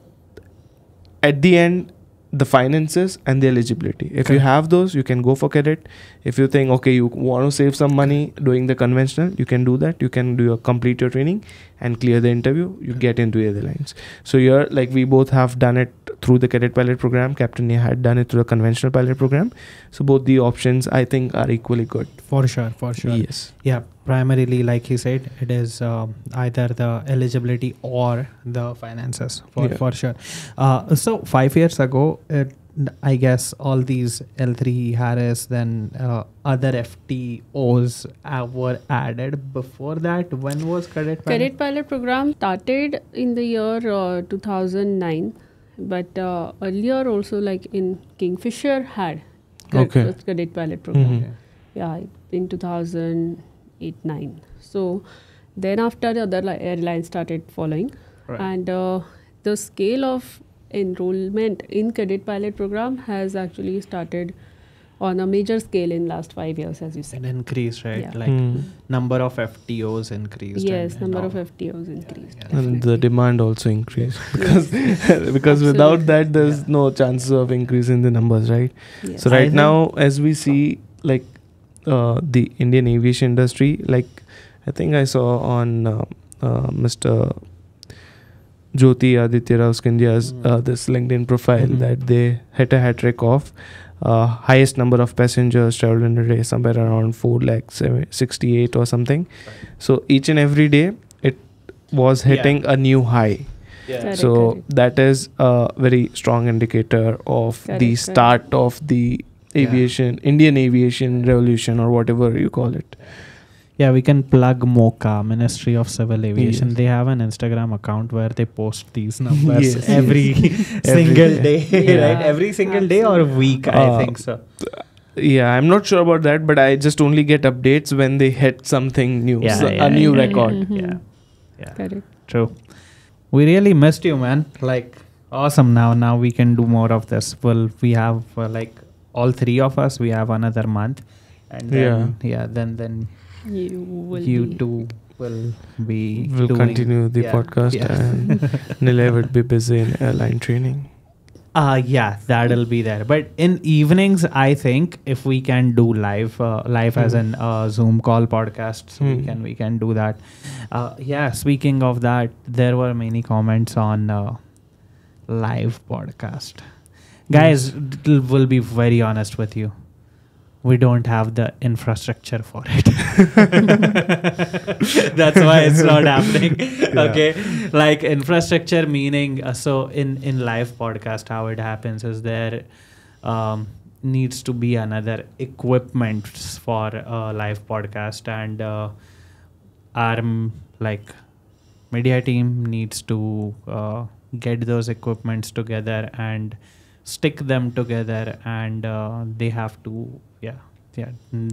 Speaker 2: at the end, the finances and the eligibility. If you have those, you can go for cadet. If you think, okay, you want to save some money doing the conventional, you can do that. You can complete your training and clear the interview. You get into airlines. So you're like, we both have done it through the cadet pilot program. Capt.Neha had done it through the conventional pilot program. So both the options, I think, are equally good.
Speaker 1: For sure.
Speaker 2: Yes.
Speaker 1: Yeah. Primarily, like he said, it is either the eligibility or the finances for sure. So 5 years ago, I guess all these L3 Harris, then other FTOs were added. Before that, when was Cadet Pilot?
Speaker 3: Cadet Pilot program started in the year 2009, but earlier also, like in Kingfisher had Cadet Pilot program.
Speaker 2: Mm-hmm.
Speaker 3: Yeah, in 2008-9. So then after the other airlines started following, and the scale of enrollment in Cadet Pilot program has actually started on a major scale in last 5 years, as you
Speaker 1: An
Speaker 3: said.
Speaker 1: increase, right?
Speaker 3: Yeah.
Speaker 1: Like number of FTOs increased.
Speaker 3: Yes,
Speaker 1: and
Speaker 3: number
Speaker 1: all.
Speaker 3: of FTOs increased.
Speaker 1: yeah.
Speaker 2: And the
Speaker 3: definitely.
Speaker 2: demand also increased because because without
Speaker 3: Absolutely.
Speaker 2: that there's
Speaker 1: Yeah.
Speaker 2: no chances of increase in the numbers, right?
Speaker 3: Yes.
Speaker 2: So
Speaker 1: I
Speaker 2: right
Speaker 1: think-
Speaker 2: now, as we see, like the Indian aviation industry, like I think I saw on Mr. Jyoti Aditya Rao Scindia's this LinkedIn profile
Speaker 1: Mhm.
Speaker 2: that they hit a hat trick of highest number of passengers traveled in a day, somewhere around 4,68 or something. So each and every day it was hitting a new high.
Speaker 1: Yeah.
Speaker 3: Correct,
Speaker 2: So
Speaker 3: correct.
Speaker 2: that is a very strong indicator of
Speaker 3: Correct,
Speaker 2: the
Speaker 3: correct.
Speaker 2: start of the aviation, Indian aviation revolution, or whatever you call it.
Speaker 1: Yeah, we can plug MOCA, Ministry of Civil Aviation.
Speaker 2: Yes.
Speaker 1: They have an Instagram account where they post these numbers
Speaker 2: Yes,
Speaker 1: every
Speaker 2: Every
Speaker 1: single
Speaker 2: day.
Speaker 1: day,
Speaker 3: Yeah,
Speaker 1: right? Every single day or
Speaker 3: absolutely.
Speaker 1: week, I
Speaker 2: Uh,
Speaker 1: think so.
Speaker 2: Yeah, I'm not sure about that, but I just only get updates when they hit something new,
Speaker 1: Yeah,
Speaker 2: so
Speaker 1: yeah,
Speaker 2: a new
Speaker 1: yeah,
Speaker 2: record.
Speaker 3: Mhm.
Speaker 1: Yeah, yeah,
Speaker 3: Correct.
Speaker 1: true. We really missed you, man. Like, awesome. Now we can do more of this. Well, we have like all three of us. We have another month, and then then
Speaker 3: You will
Speaker 1: you
Speaker 3: be.
Speaker 1: two will be
Speaker 2: We'll
Speaker 1: doing,
Speaker 2: continue the podcast,
Speaker 1: yeah.
Speaker 2: and Nilay would be busy in airline training.
Speaker 1: Yeah, that'll be there. But in evenings, I think if we can do live as an Zoom call podcast, we can do that. Yeah. Speaking of that, there were many comments on live podcast. Guys, will be very honest with you. We don't have the infrastructure for it. That's why it's not happening. Okay, like infrastructure meaning so in live podcast, how it happens is there needs to be another equipment for live podcast, and our like media team needs to get those equipments together and stick them together, and they have to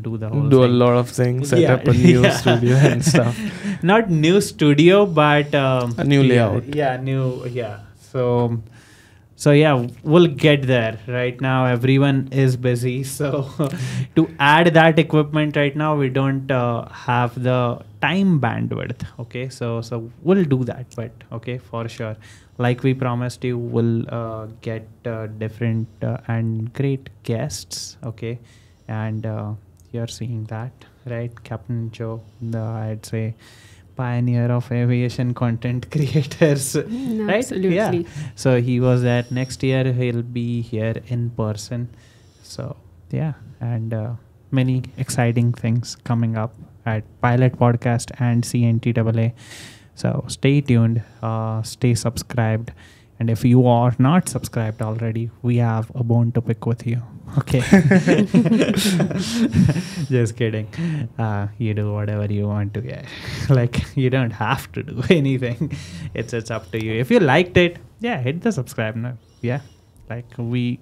Speaker 1: do the whole
Speaker 2: Do a
Speaker 1: thing.
Speaker 2: lot of things, set
Speaker 1: Yeah,
Speaker 2: up a new
Speaker 1: yeah.
Speaker 2: studio and stuff.
Speaker 1: Not new studio, but
Speaker 2: A new layout.
Speaker 1: So yeah, we'll get there. Right now everyone is busy, so to add that equipment right now we don't have the time bandwidth. Okay, so we'll do that, but okay, for sure, like we promised you, we'll get different and great guests. Okay, and you're seeing that, right? Captain Joe, I'd say pioneer of aviation content creators, right?
Speaker 3: Absolutely.
Speaker 1: Yeah. So he was there. Next year he'll be here in person. So yeah, and many exciting things coming up at Pilot Podcast and CNTAA. So stay tuned, stay subscribed, and if you are not subscribed already, we have a bone to pick with you. Okay. Just kidding. You do whatever you want to. Yeah. Like you don't have to do anything. It's up to you. If you liked it, hit the subscribe now. Yeah. Like we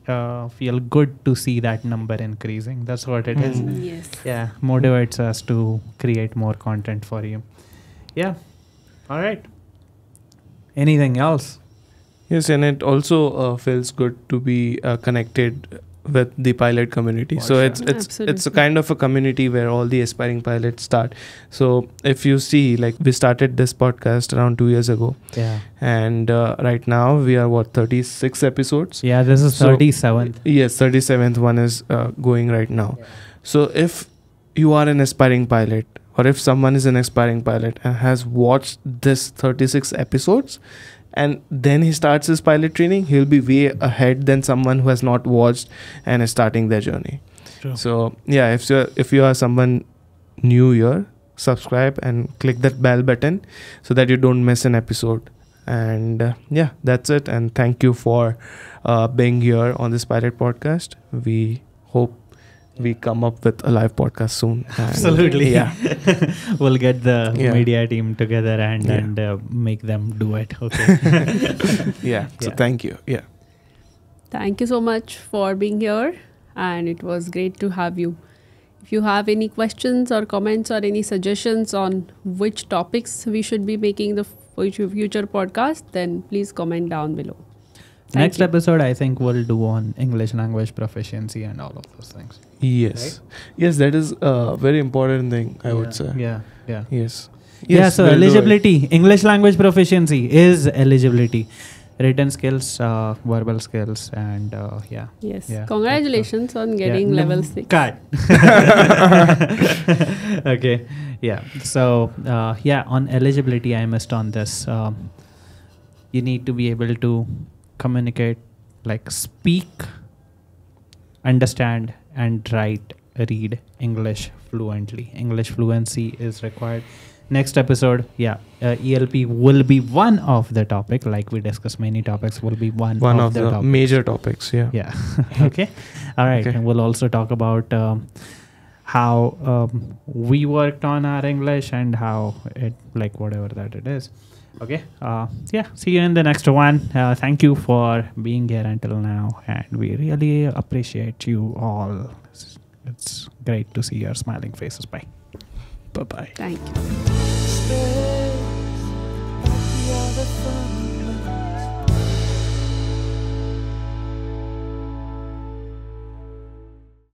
Speaker 1: feel good to see that number increasing. That's what it is.
Speaker 3: Yes.
Speaker 1: Yeah. Motivates us to create more content for you. Yeah. All right. Anything else?
Speaker 2: Yes, and it also feels good to be connected with the pilot community.
Speaker 1: For
Speaker 2: So
Speaker 1: sure.
Speaker 2: it's a
Speaker 3: Absolutely.
Speaker 2: kind of a community where all the aspiring pilots start. So if you see, like we started this podcast around 2 years ago,
Speaker 1: Yeah.
Speaker 2: and right now we are 36 episodes.
Speaker 1: Yeah. This is
Speaker 2: So-
Speaker 1: 37th.
Speaker 2: Yes, 37th one is going right now.
Speaker 1: Yeah.
Speaker 2: So if you are an aspiring pilot, or if someone is an aspiring pilot and has watched this 36 episodes, and then he starts his pilot training, he'll be way ahead than someone who has not watched and is starting their journey.
Speaker 1: True.
Speaker 2: So yeah, if you are someone new here, subscribe and click that bell button so that you don't miss an episode. And that's it. And thank you for being here on this pilot podcast. We hope we come up with a live podcast soon. And
Speaker 1: Absolutely.
Speaker 2: Yeah.
Speaker 1: We'll get the
Speaker 2: Yeah.
Speaker 1: media team together and
Speaker 2: Yeah.
Speaker 1: make them do it. Okay.
Speaker 2: Yeah. So
Speaker 1: Yeah.
Speaker 2: thank you. Yeah.
Speaker 3: Thank you so much for being here, and it was great to have you. If you have any questions or comments or any suggestions on which topics we should be making the future podcast, then please comment down below.
Speaker 1: Next
Speaker 3: you.
Speaker 1: episode, I think we'll do on English language proficiency and all of those things.
Speaker 2: Yes. Yes, that is a very important thing, I would say.
Speaker 1: Yeah.
Speaker 2: Yes.
Speaker 1: Yeah, so
Speaker 2: we'll do it.
Speaker 1: eligibility, English language proficiency is eligibility. Written skills, verbal skills, and
Speaker 3: Yes.
Speaker 1: Yeah.
Speaker 3: Congratulations on getting level 6.
Speaker 1: Cut. Okay. Yeah. So, on eligibility, I missed on this. You need to be able to communicate, like speak, understand, and read English fluently. English fluency is required. Next episode, ELP will be one of the topic. Like we discussed, many topics will be one
Speaker 2: of
Speaker 1: the
Speaker 2: the
Speaker 1: topics.
Speaker 2: major topics. Yeah.
Speaker 1: Yeah. Okay. All right.
Speaker 2: Okay.
Speaker 1: And we'll also talk about how we worked on our English and how it, like whatever that it is. Okay. See you in the next one. Thank you for being here until now, and we really appreciate you all. It's great to see your smiling faces. Bye.
Speaker 2: Bye-bye.
Speaker 3: Thank you.
Speaker 4: Space, like the other fun